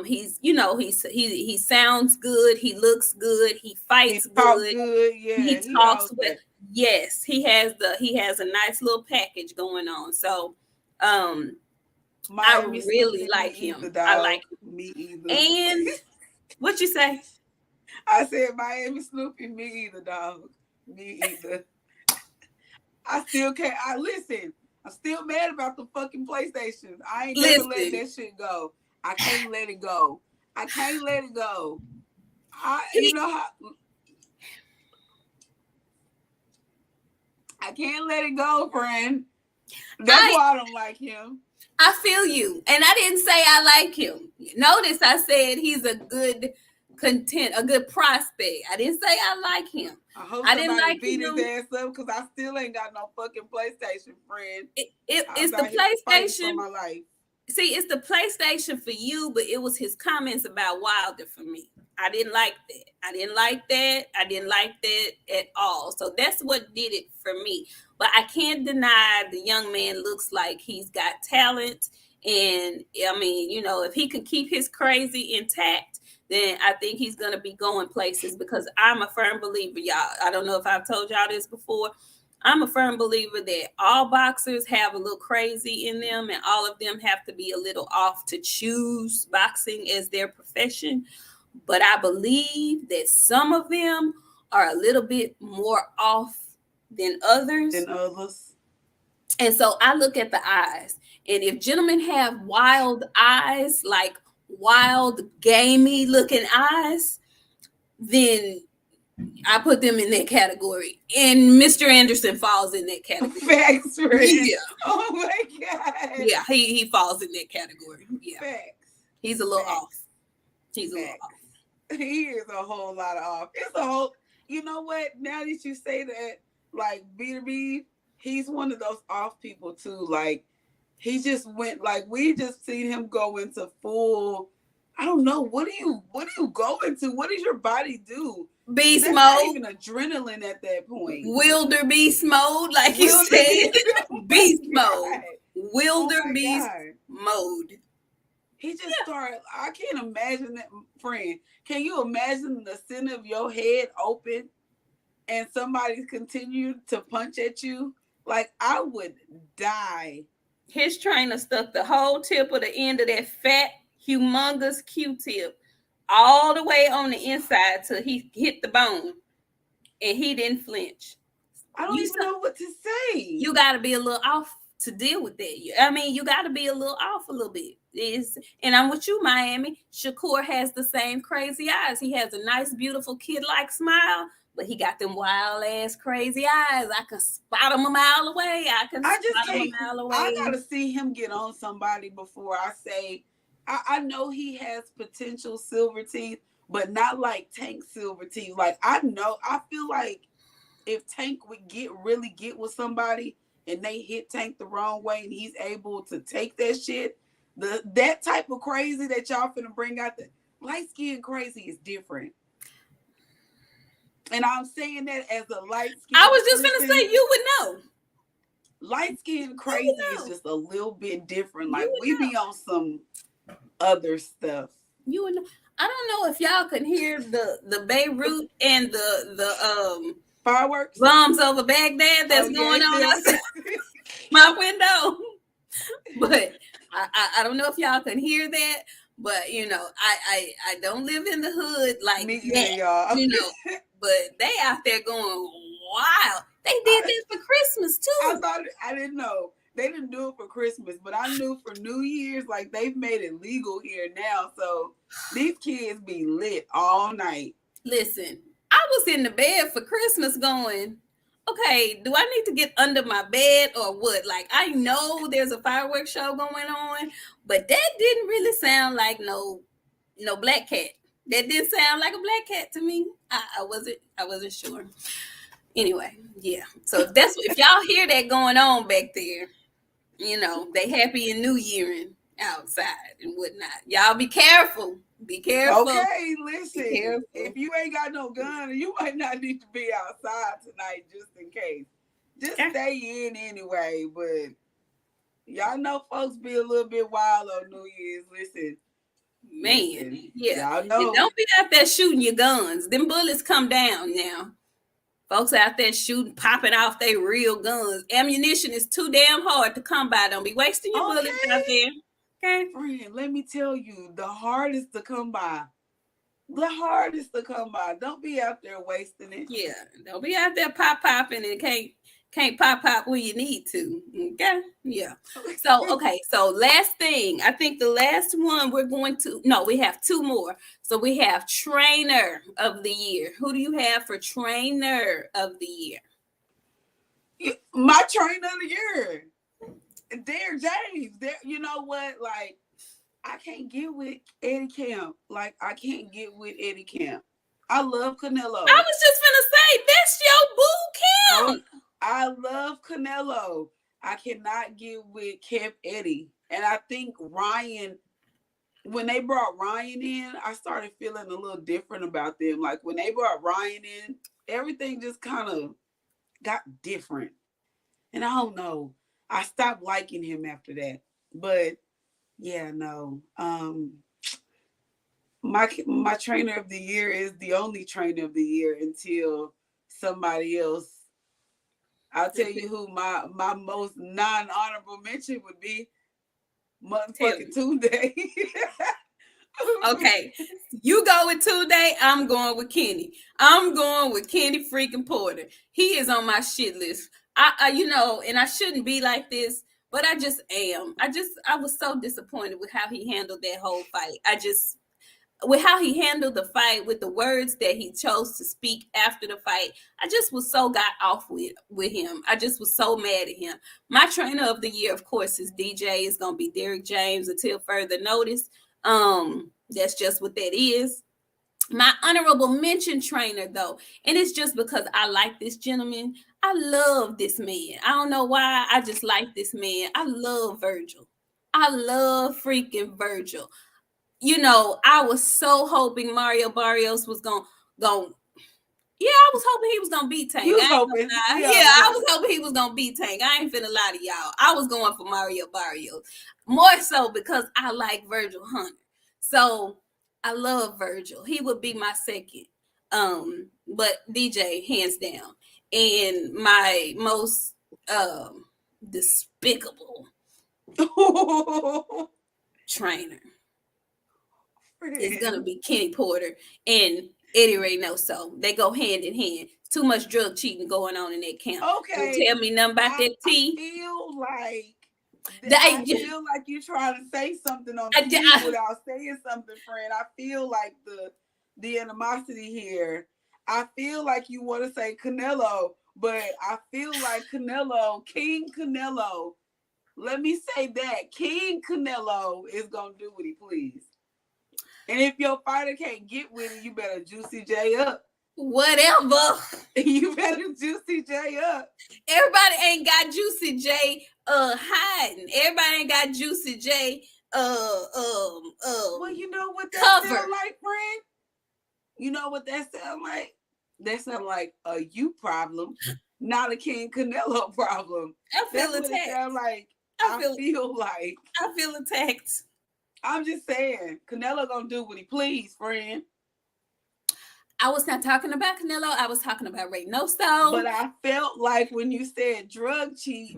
He sounds good. He looks good. He fights good. Yeah, he talks with. Yes, he has a nice little package going on. So, I really like him. I like him. Me either. And what you say? I said Miami Snoopy. Me either, dog. Me either. I still can't. Listen. I'm still mad about the fucking PlayStation. I ain't never letting that shit go. I can't let it go. I can't let it go, friend. That's why I don't like him. I feel you. And I didn't say I like him. Notice I said he's a good a good prospect. I didn't say I like him. I hope somebody beat his ass up because I still ain't got no fucking PlayStation, friend. It's the PlayStation for my life. See, it's the PlayStation for you, but it was his comments about Wilder for me. I didn't like that. I didn't like that at all. So that's what did it for me. But I can't deny the young man looks like he's got talent. And I mean, if he could keep his crazy intact, then I think he's going to be going places, because I'm a firm believer, y'all. I don't know if I've told y'all this before. I'm a firm believer that all boxers have a little crazy in them, and all of them have to be a little off to choose boxing as their profession. But I believe that some of them are a little bit more off than others. And so I look at the eyes. And if gentlemen have wild eyes, like wild, gamey looking eyes, then I put them in that category. And Mr. Anderson falls in that category. Facts, friend. Yeah. Oh my God. Yeah, he falls in that category. Yeah. Facts. He's a little Facts. off. He's a little off. He is a whole lot of off. It's a whole, you know what? Now that you say that, like B2B, he's one of those off people too. Like he just went, like we just seen him go into full, I don't know, what do you go into? What does your body do? Beast That's mode. Not even adrenaline at that point. Wildebeest mode, like you said. Beast mode. Wildebeest mode. He just started, I can't imagine that, friend. Can you imagine the center of your head open and somebody continue to punch at you? Like, I would die. His trainer stuck the whole tip of the end of that fat, humongous Q-tip all the way on the inside till he hit the bone, and he didn't flinch. I don't even know what to say. You got to be a little off to deal with that. I mean, you got to be a little off a little bit. And I'm with you, Miami. Shakur has the same crazy eyes. He has a nice, beautiful kid-like smile, but he got them wild-ass crazy eyes. I can spot him a mile away. I got to see him get on somebody before I say, I know he has potential silver teeth, but not like Tank silver teeth. Like, I feel like if Tank would really get with somebody and they hit Tank the wrong way and he's able to take that shit, that type of crazy that y'all finna bring out, the light skin crazy is different. And I'm saying that as a light skin. I was just gonna say, you would know. Light skin crazy is just a little bit different. Like we be on some other stuff. You would know. I don't know if y'all can hear the Beirut and the fireworks bombs over Baghdad that's going on outside my window. But I don't know if y'all can hear that. But you know, I don't live in the hood like that, y'all. You know, but they out there going wild. They did this for Christmas too. I didn't know. They didn't do it for Christmas, but I knew for New Year's, like they've made it legal here now. So these kids be lit all night. Listen, I was in the bed for Christmas going, okay, do I need to get under my bed or what? Like, I know there's a fireworks show going on, but that didn't really sound like no black cat. That didn't sound like a black cat to me. I wasn't sure. Anyway, yeah. So if y'all hear that going on back there, you know, they happy and New Yearing outside and whatnot. Y'all be careful. Be careful. Okay, listen. Careful. If you ain't got no gun, you might not need to be outside tonight just in case. Just stay in anyway. But y'all know folks be a little bit wild on New Year's. Listen. Man, yeah. Y'all know. And don't be out there shooting your guns. Them bullets come down now. Folks out there shooting, popping off their real guns. Ammunition is too damn hard to come by. Don't be wasting your bullets out there. Okay. Friend, let me tell you, the hardest to come by. The hardest to come by. Don't be out there wasting it. Yeah. Don't be out there popping and can't pop when you need to. Okay. Yeah. So last thing. I think the last one we have two more. So we have trainer of the year. Who do you have for trainer of the year? My trainer of the year. Derek James. You know what? Like, I can't get with Eddie Camp. Like, I can't get with Eddie Camp. I love Canelo. I was just gonna say, that's your boo Camp. I love Canelo. I cannot get with Camp Eddie. And I think Ryan, when they brought Ryan in, I started feeling a little different about them. Like, when they brought Ryan in, everything just kind of got different. And I don't know. I stopped liking him after that. But yeah, no. My trainer of the year is the only trainer of the year until somebody else. I'll tell you who my most non-honorable mention would be. Motherfucking Tunde. Okay. You go with Tunde, I'm going with Kenny. I'm going with Kenny freaking Porter. He is on my shit list. and I shouldn't be like this, but I just am. I was so disappointed with how he handled that whole fight. With how he handled the fight, with the words that he chose to speak after the fight, I just was so got off with him. I just was so mad at him. My trainer of the year, of course, is DJ. It's gonna be Derrick James until further notice. That's just what that is. My honorable mention trainer, though, and it's just because I like this gentleman. I love this man. I don't know why. I just like this man. I love Virgil. I love freaking Virgil. I was so hoping Mario Barrios was going. Yeah, I was hoping he was gonna beat Tank. You was hoping. I was hoping he was gonna beat Tank. I ain't finna lie to y'all. I was going for Mario Barrios. More so because I like Virgil Hunter. So I love Virgil. He would be my second. But DJ, hands down. And my most despicable trainer is gonna be Kenny Porter and Eddie Reynoso. They go hand in hand. Too much drug cheating going on in that camp. Okay. Don't tell me nothing about that tea. I feel like you're trying to say something on the tea without saying something, friend. I feel like the animosity here. I feel like you want to say Canelo, but I feel like Canelo, King Canelo. Let me say that King Canelo is gonna do what he please. And if your fighter can't get with it, you better Juicy J up. Whatever. You better Juicy J up. Everybody ain't got Juicy J hiding. Everybody ain't got Juicy J well, you know what that sound like, friend? You know what that sound like? That sound like a you problem, not a King Canelo problem. I feel attacked. It sound like I feel attacked. I'm just saying, Canelo gonna do what he please, friend. I was not talking about Canelo. I was talking about Reynoso. But I felt like when you said drug cheat,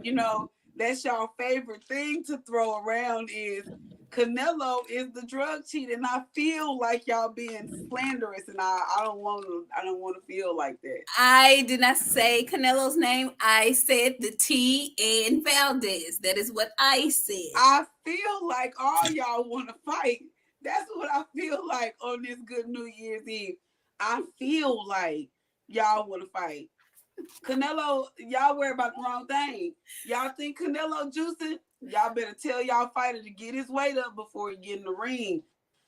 that's your favorite thing to throw around is Canelo is the drug cheat, and I feel like y'all being slanderous, and I don't want to feel like that. I did not say Canelo's name. I said the T and Valdez. That is what I said. I feel like all y'all want to fight. That's what I feel like on this good New Year's Eve. I feel like y'all want to fight. Canelo, y'all worry about the wrong thing. Y'all think Canelo juicing? Y'all better tell y'all fighter to get his weight up before he get in the ring.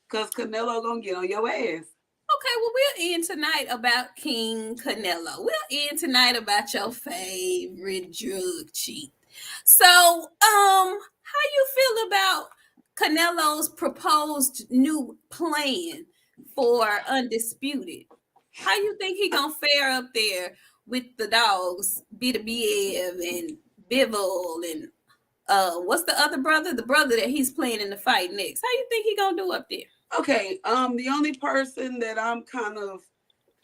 Because Canelo gonna get on your ass. Okay, well, we'll end tonight about King Canelo. We'll end tonight about your favorite drug cheat. So, how you feel about Canelo's proposed new plan for Undisputed? How you think he gonna fare up there with the dogs, Biev and Bivol and what's the other brother? The brother that he's playing in the fight next. How you think he gonna do up there? Okay, the only person that I'm kind of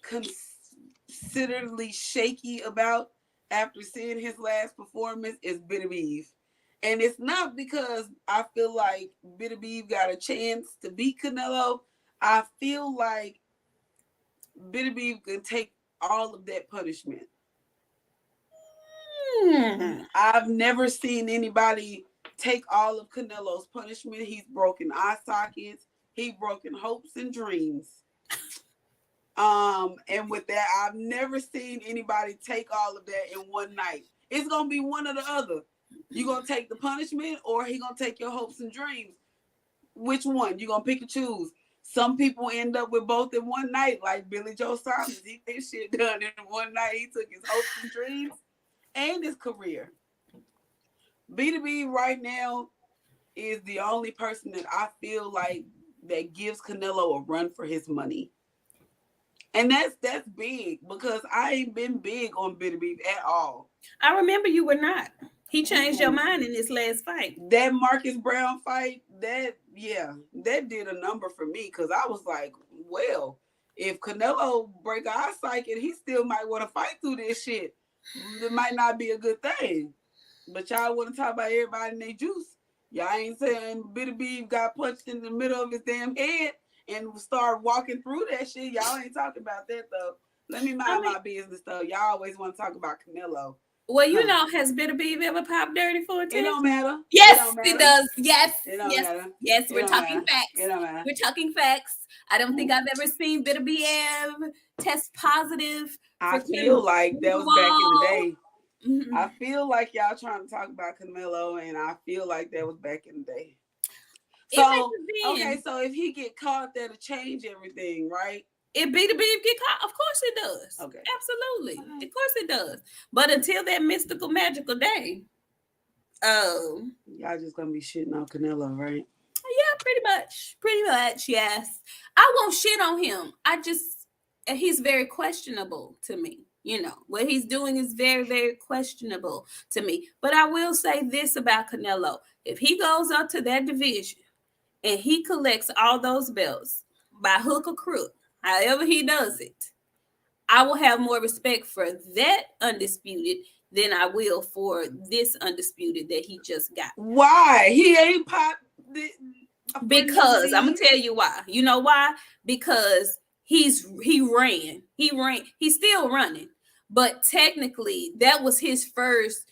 considerably shaky about after seeing his last performance is Biev. And it's not because I feel like Biev got a chance to beat Canelo. I feel like Biev can take all of that punishment. I've never seen anybody take all of Canelo's punishment. He's broken eye sockets. He's broken hopes and dreams. And with that, I've never seen anybody take all of that in one night. It's gonna be one or the other. You gonna take the punishment, or he gonna take your hopes and dreams. Which one? You gonna pick and choose. Some people end up with both in one night, like Billy Joe Saunders. He got his shit done in one night. He took his hopes and dreams and his career. B2B right now is the only person that I feel like that gives Canelo a run for his money. And that's big, because I ain't been big on B2B at all. I remember you were not. He changed your mind in this last fight. That Marcus Brown fight, that did a number for me, because I was like, well, if Canelo break our psychic, he still might want to fight through this shit. It might not be a good thing. But y'all want to talk about everybody in their juice. Y'all ain't saying Biev got punched in the middle of his damn head and start walking through that shit. Y'all ain't talking about that, though. Let me mind my business, though. Y'all always want to talk about Canelo. Well, you know, has Bitter Beef ever popped dirty for a test? It don't matter. Yes, it does. Yes, It don't yes, matter. yes. It We're don't talking matter. facts. It don't matter. We're talking facts. I don't think I've ever seen Bitter BF test positive. I feel like that was back in the day. Mm-hmm. I feel like y'all trying to talk about Canelo, and I feel like that was back in the day. So okay, so if he get caught, that'll change everything, right? If Bitter Beef get caught, of course it does. Okay, absolutely, of course it does. But until that mystical, magical day, y'all just gonna be shitting on Canelo, right? Yeah, pretty much, yes. I won't shit on him. He's very questionable to me. You know, what he's doing is very, very questionable to me. But I will say this about Canelo. If he goes up to that division and he collects all those belts by hook or crook, however he does it, I will have more respect for that undisputed than I will for this undisputed that he just got. Why? He ain't popped. Because I'm gonna tell you why. You know why? Because he ran. He's still running. But technically, that was his first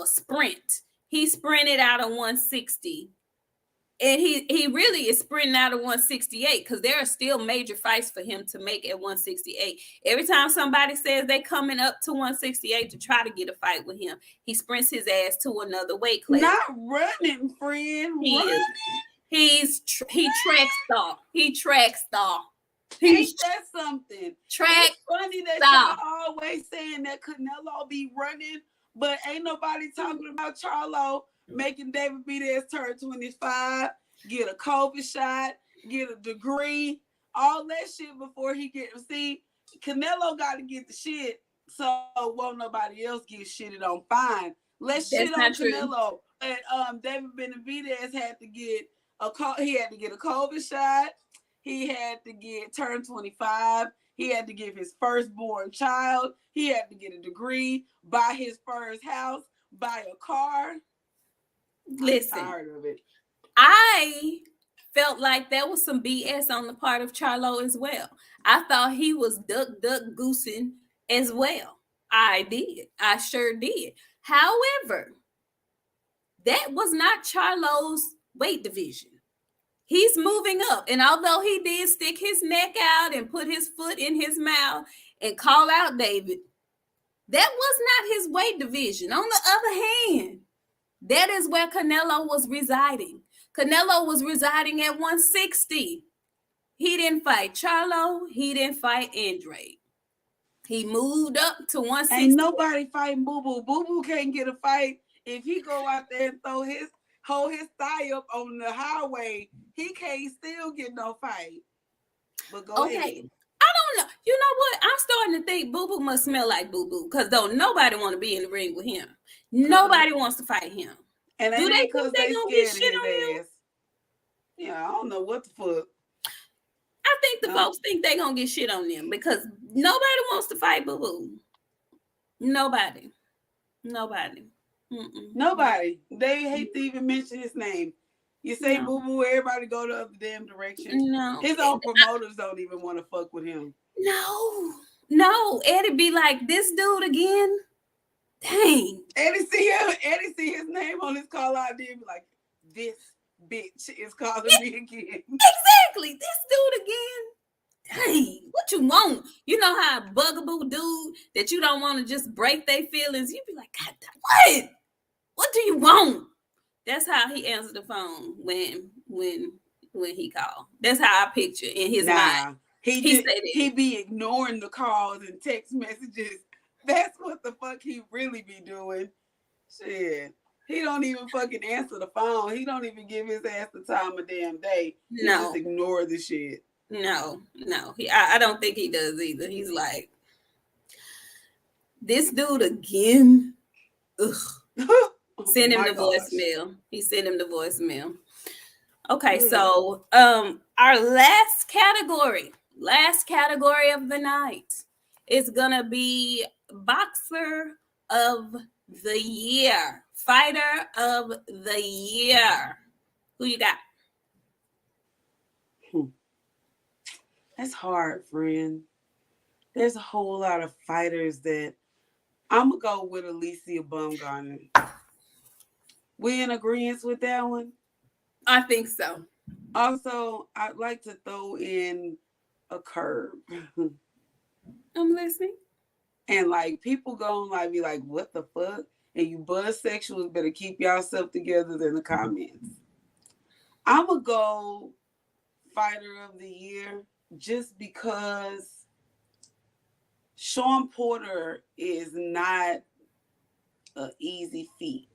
sprint. He sprinted out of 160. And he really is sprinting out of 168 because there are still major fights for him to make at 168. Every time somebody says they're coming up to 168 to try to get a fight with him, he sprints his ass to another weight class. Not running, friend. He track star. He track star. Ain't that something? Track. It's funny that y'all always saying that Canelo be running, but ain't nobody talking about Charlo making David Benavidez turn 25, get a COVID shot, get a degree, all that shit before he get. See, Canelo got to get the shit, so won't nobody else get shitted on. Fine, let's shit on Canelo. And David Benavidez had to get he had to get a COVID shot. He had to turn 25. He had to give his firstborn child. He had to get a degree, buy his first house, buy a car. Listen, I'm tired of it. I felt like there was some BS on the part of Charlo as well. I thought he was duck goosing as well. I did. I sure did. However, that was not Charlo's weight division. He's moving up. And although he did stick his neck out and put his foot in his mouth and call out David, that was not his weight division. On the other hand, that is where Canelo was residing. Canelo was residing at 160. He didn't fight Charlo. He didn't fight Andre. He moved up to 160. Ain't nobody fighting Boo Boo. Boo Boo can't get a fight if he go out there and hold his thigh up on the highway. He can't still get no fight. But go ahead. I don't know. You know what? I'm starting to think Boo Boo must smell like Boo Boo because don't nobody want to be in the ring with him. Nobody wants to fight him. And do they think they gonna get shit on him? Yeah, I don't know what the fuck. I think the folks think they gonna get shit on them because nobody wants to fight Boo Boo. Nobody. Mm-mm. Nobody. They hate to even mention his name. You say Boo Boo, everybody go the other damn direction. No. His own promoters don't even want to fuck with him. No. Eddie be like, this dude again? Dang. Eddie see his name on his call ID and be like, this bitch is calling me again. Exactly. This dude again. Dang. What you want? You know how a bugaboo dude that you don't want to just break their feelings. You be like, God, what? What do you want? That's how he answered the phone when he called. That's how I picture in his mind. He be ignoring the calls and text messages. That's what the fuck he really be doing. Shit. He don't even fucking answer the phone. He don't even give his ass the time of damn day. He just ignore the shit. No. I don't think he does either. He's like, this dude again. Ugh. Send him the voicemail. He sent him the voicemail. Okay, so our last category of the night is gonna be boxer of the year, fighter of the year. Who you got? That's hard, friend. There's a whole lot of fighters that I'm gonna go with Alicia Bumgarner. We in agreement with that one? I think so. Also, I'd like to throw in a curb. I'm listening. And like people gonna like be like, what the fuck? And you bisexuals better keep yourself together in the comments. I'ma go fighter of the year just because Sean Porter is not an easy feat.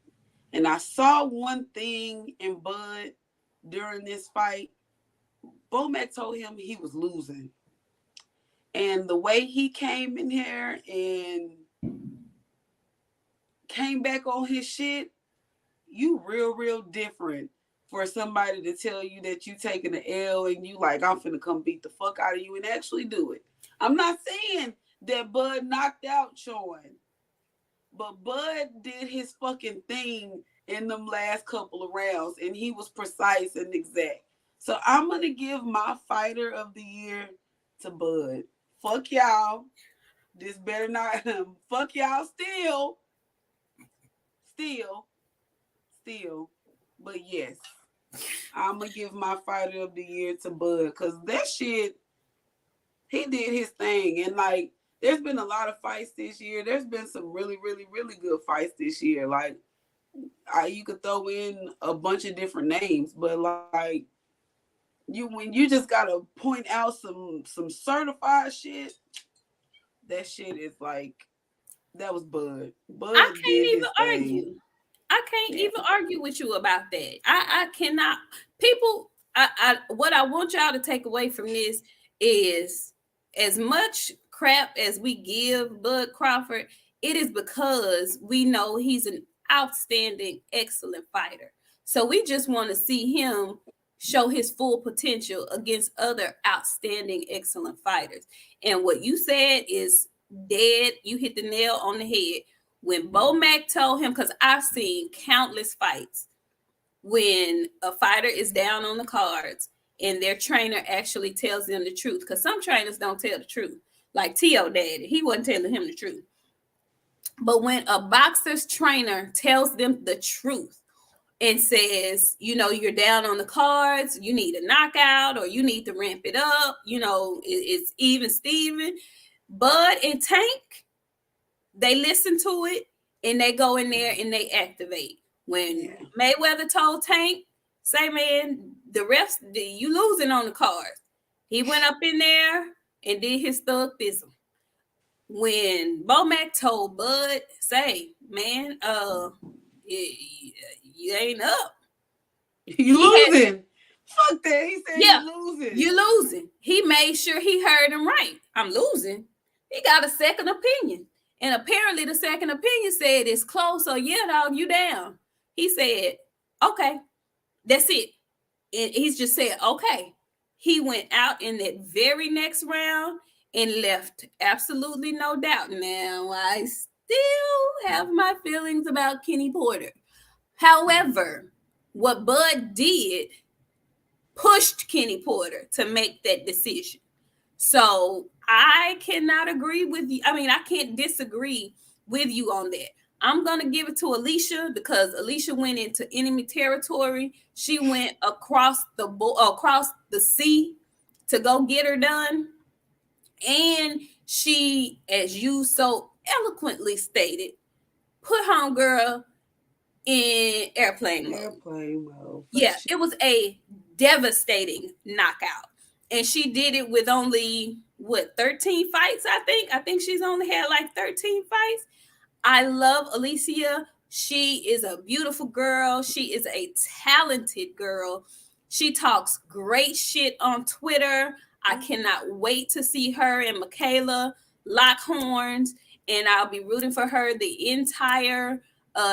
And I saw one thing in Bud during this fight. Bomac told him he was losing. And the way he came in here and came back on his shit, you real different for somebody to tell you that you taking the L and you like, I'm finna come beat the fuck out of you and actually do it. I'm not saying that Bud knocked out Sean, but Bud did his fucking thing in them last couple of rounds and he was precise and exact. So I'm gonna give my fighter of the year to Bud. Fuck y'all. This better not fuck y'all still. But yes, I'm gonna give my fighter of the year to Bud because that shit, he did his thing. And like, there's been a lot of fights this year. There's been some really good fights this year. Like, you could throw in a bunch of different names, but like, when you just gotta point out some certified shit, that shit is like, that was Bud. Bud I can't did even his thing. argue. I can't even argue with you about that. I cannot. People, what I want y'all to take away from this is, as much crap as we give Bud Crawford, it is because we know he's an outstanding, excellent fighter. So we just want to see him show his full potential against other outstanding, excellent fighters. And what you said is dead. You hit the nail on the head. When Bomac told him, because I've seen countless fights when a fighter is down on the cards and their trainer actually tells them the truth, because some trainers don't tell the truth. Like T.O. Daddy, he wasn't telling him the truth. But when a boxer's trainer tells them the truth and says, you're down on the cards, you need a knockout or you need to ramp it up, it's even Steven. Bud and Tank, they listen to it and they go in there and they activate. When Mayweather told Tank, say, man, the refs, you losing on the cards. He went up in there and did his thug thism. When Bomac told Bud, say, man, you ain't up. You losing. Fuck that. He said you losing. He made sure he heard him right. I'm losing. He got a second opinion. And apparently the second opinion said it's close. So yeah, dog, you down. He said, okay, that's it. And he's just said, okay. He went out in that very next round and left absolutely no doubt. Now, I still have my feelings about Kenny Porter. However, what Bud did pushed Kenny Porter to make that decision. So I cannot agree with you. I mean, I can't disagree with you on that. I'm going to give it to Alicia because Alicia went into enemy territory. She went across the sea to go get her done. And she, as you so eloquently stated, put homegirl in airplane mode. Yeah, it was a devastating knockout. And she did it with only 13 fights, I think she's only had like 13 fights. I love Alicia. She is a beautiful girl. She is a talented girl. She talks great shit on Twitter. I cannot wait to see her and Michaela lock horns, and I'll be rooting for her the entire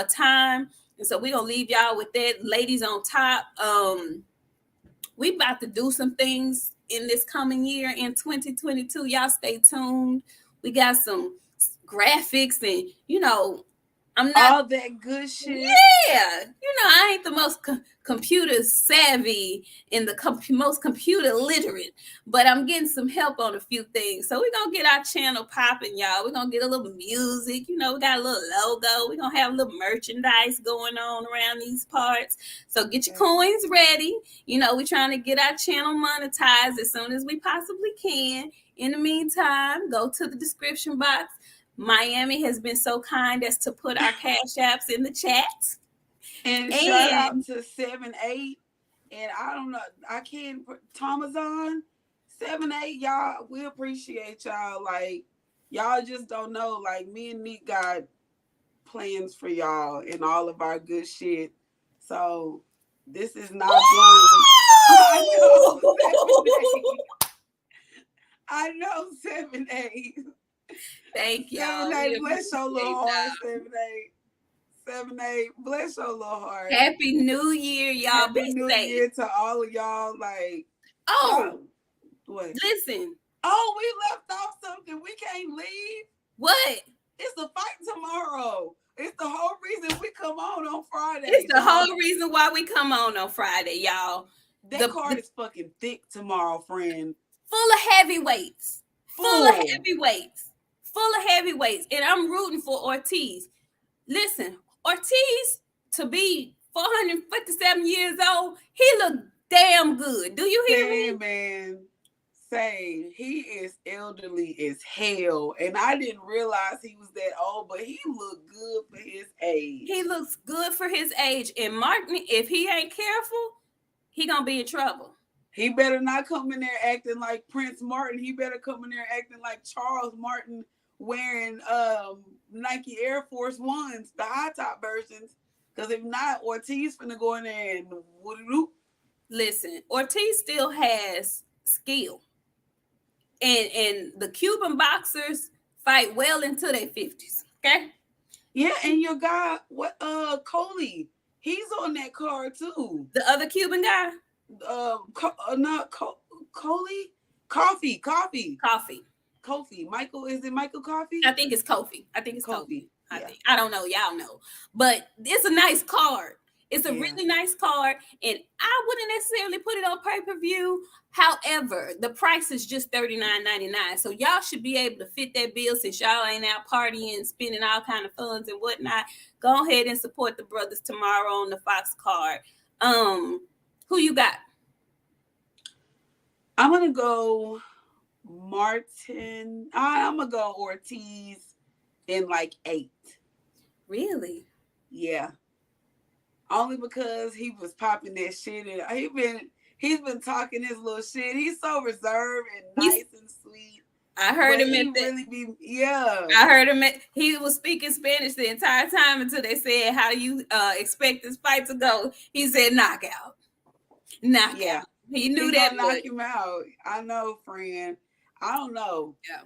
time. And so we're gonna leave y'all with that. Ladies on top. We about to do some things in this coming year in 2022. Y'all stay tuned. We got some graphics and I'm not all that good shit. Yeah, I ain't the most computer savvy and the most computer literate, but I'm getting some help on a few things. So we're gonna get our channel popping, y'all. We're gonna get a little music. We got a little logo. We're gonna have a little merchandise going on around these parts. So get your coins ready. We're trying to get our channel monetized as soon as we possibly can. In the meantime, go to the description box. Miami has been so kind as to put our cash apps in the chat. And shout out to 7-8. And I don't know, I can't, Tomazon, 7-8, y'all, we appreciate y'all. Like, y'all just don't know. Like, me and Nik got plans for y'all and all of our good shit. So, this is not going. I know 7-8. Thank y'all. 7-8, bless your little heart, 7-8. 7-8, bless your little heart. Happy New Year, y'all. Happy New Year to all of y'all. Like, what? Listen. Oh, we left off something. We can't leave. What? It's a fight tomorrow. It's the whole reason we come on Friday. It's the whole reason why we come on Friday, y'all. That card is fucking thick tomorrow, friend. Full of heavyweights. Full of heavyweights. And I'm rooting for Ortiz. Listen, Ortiz, to be 457 years old, he look damn good. Do you hear me? Man, say he is elderly as hell. And I didn't realize he was that old, but he looked good for his age. He looks good for his age. And Martin, if he ain't careful, he gonna be in trouble. He better not come in there acting like Prince Martin. He better come in there acting like Charles Martin wearing Nike Air Force Ones, the high top versions. Because if not, Ortiz finna go in there and whoop. Listen, Ortiz still has skill. And the Cuban boxers fight well into their 50s. Okay? Yeah, and your guy, Coley, he's on that card too. The other Cuban guy? Not Coley? Coffee. Michael, is it Michael Coffee? I think it's Kofi. Kofi. I don't know. Y'all know. But it's a nice card. It's a really nice card. And I wouldn't necessarily put it on pay-per-view. However, the price is just $39.99. So y'all should be able to fit that bill since y'all ain't out partying, spending all kind of funds and whatnot. Go ahead and support the brothers tomorrow on the Fox card. Who you got? I'm going to go Martin. I'm going to go Ortiz in like 8. Really? Yeah. Only because he was popping that shit and he's been talking his little shit. He's so reserved and nice and sweet. I heard him I heard him he was speaking Spanish the entire time until they said, how do you expect this fight to go? He said knockout. Yeah. He knew that knock him out. I know, friend. I don't know. Yeah.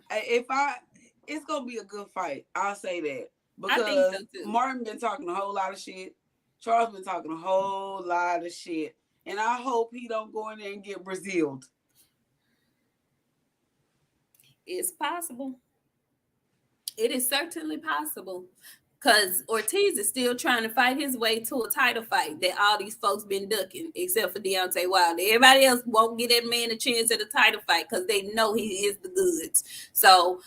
It's gonna be a good fight. I'll say that. Because I think so too. Martin been talking a whole lot of shit. Charles been talking a whole lot of shit. And I hope he don't go in there and get Braziled. It's possible. It is certainly possible. Because Ortiz is still trying to fight his way to a title fight that all these folks been ducking, except for Deontay Wilder. Everybody else won't get that man a chance at a title fight because they know he is the goods. So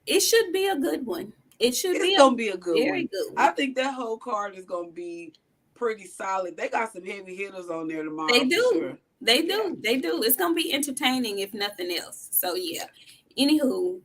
it should be a good one. It's gonna be a good one. I think that whole card is gonna be pretty solid. They got some heavy hitters on there tomorrow. They do. Sure. They do. It's gonna be entertaining if nothing else. So yeah. Anywho,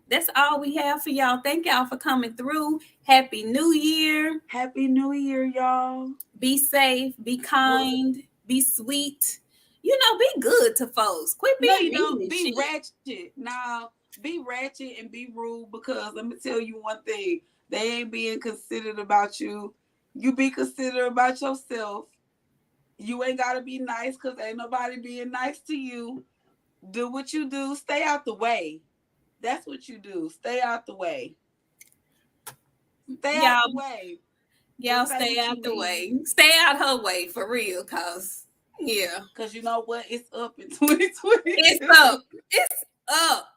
that's all we have for y'all. Thank y'all for coming through. Happy New Year. Happy New Year, y'all. Be safe, be kind, be sweet. Be good to folks. Quit being be ratchet. Now, be ratchet and be rude because let me tell you one thing. They ain't being considerate about you. You be considerate about yourself. You ain't got to be nice because ain't nobody being nice to you. Do what you do. Stay out the way. That's what you do. Stay out the way. Stay out the way. Y'all stay out the way. Stay out her way for real, cause Cause you know what? It's up in 2020. It's up. It's up.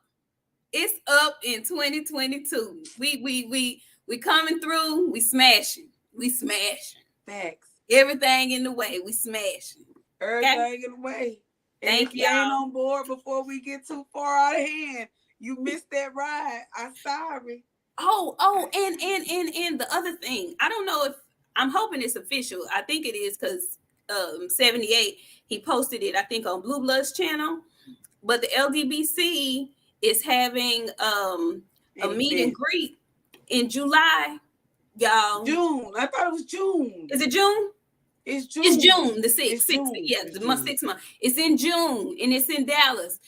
It's up in 2022. We We coming through. We smashing. We smashing. Facts. Everything in the way. We smashing. Everything in the way. And Thank if you ain't on board before we get too far out of hand, you missed that ride. I'm sorry. Oh, and the other thing, I don't know if I'm hoping it's official. I think it is because 78 he posted it. I think on Blue Blood's channel. But the LDBC is having a meet and greet in July, y'all. June. I thought it was June. Is it June? It's June. It's June, the 6th. It's June. Yeah, the month 6 month. It's in June and it's in Dallas.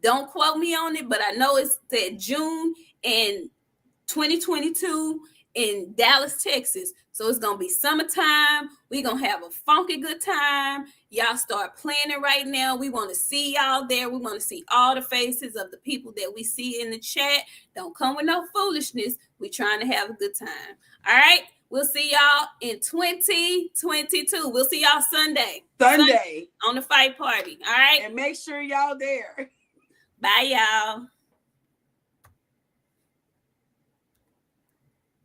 Don't quote me on it, but I know it's that June and 2022 in Dallas, Texas. So it's gonna be summertime. We're gonna have a funky good time. Y'all start planning right now. We want to see y'all there. We want to see all the faces of the people that we see in the chat. Don't come with no foolishness. We're trying to have a good time. All right. We'll see y'all in 2022. We'll see y'all Sunday on the fight party. All right. And make sure y'all there. Bye, y'all.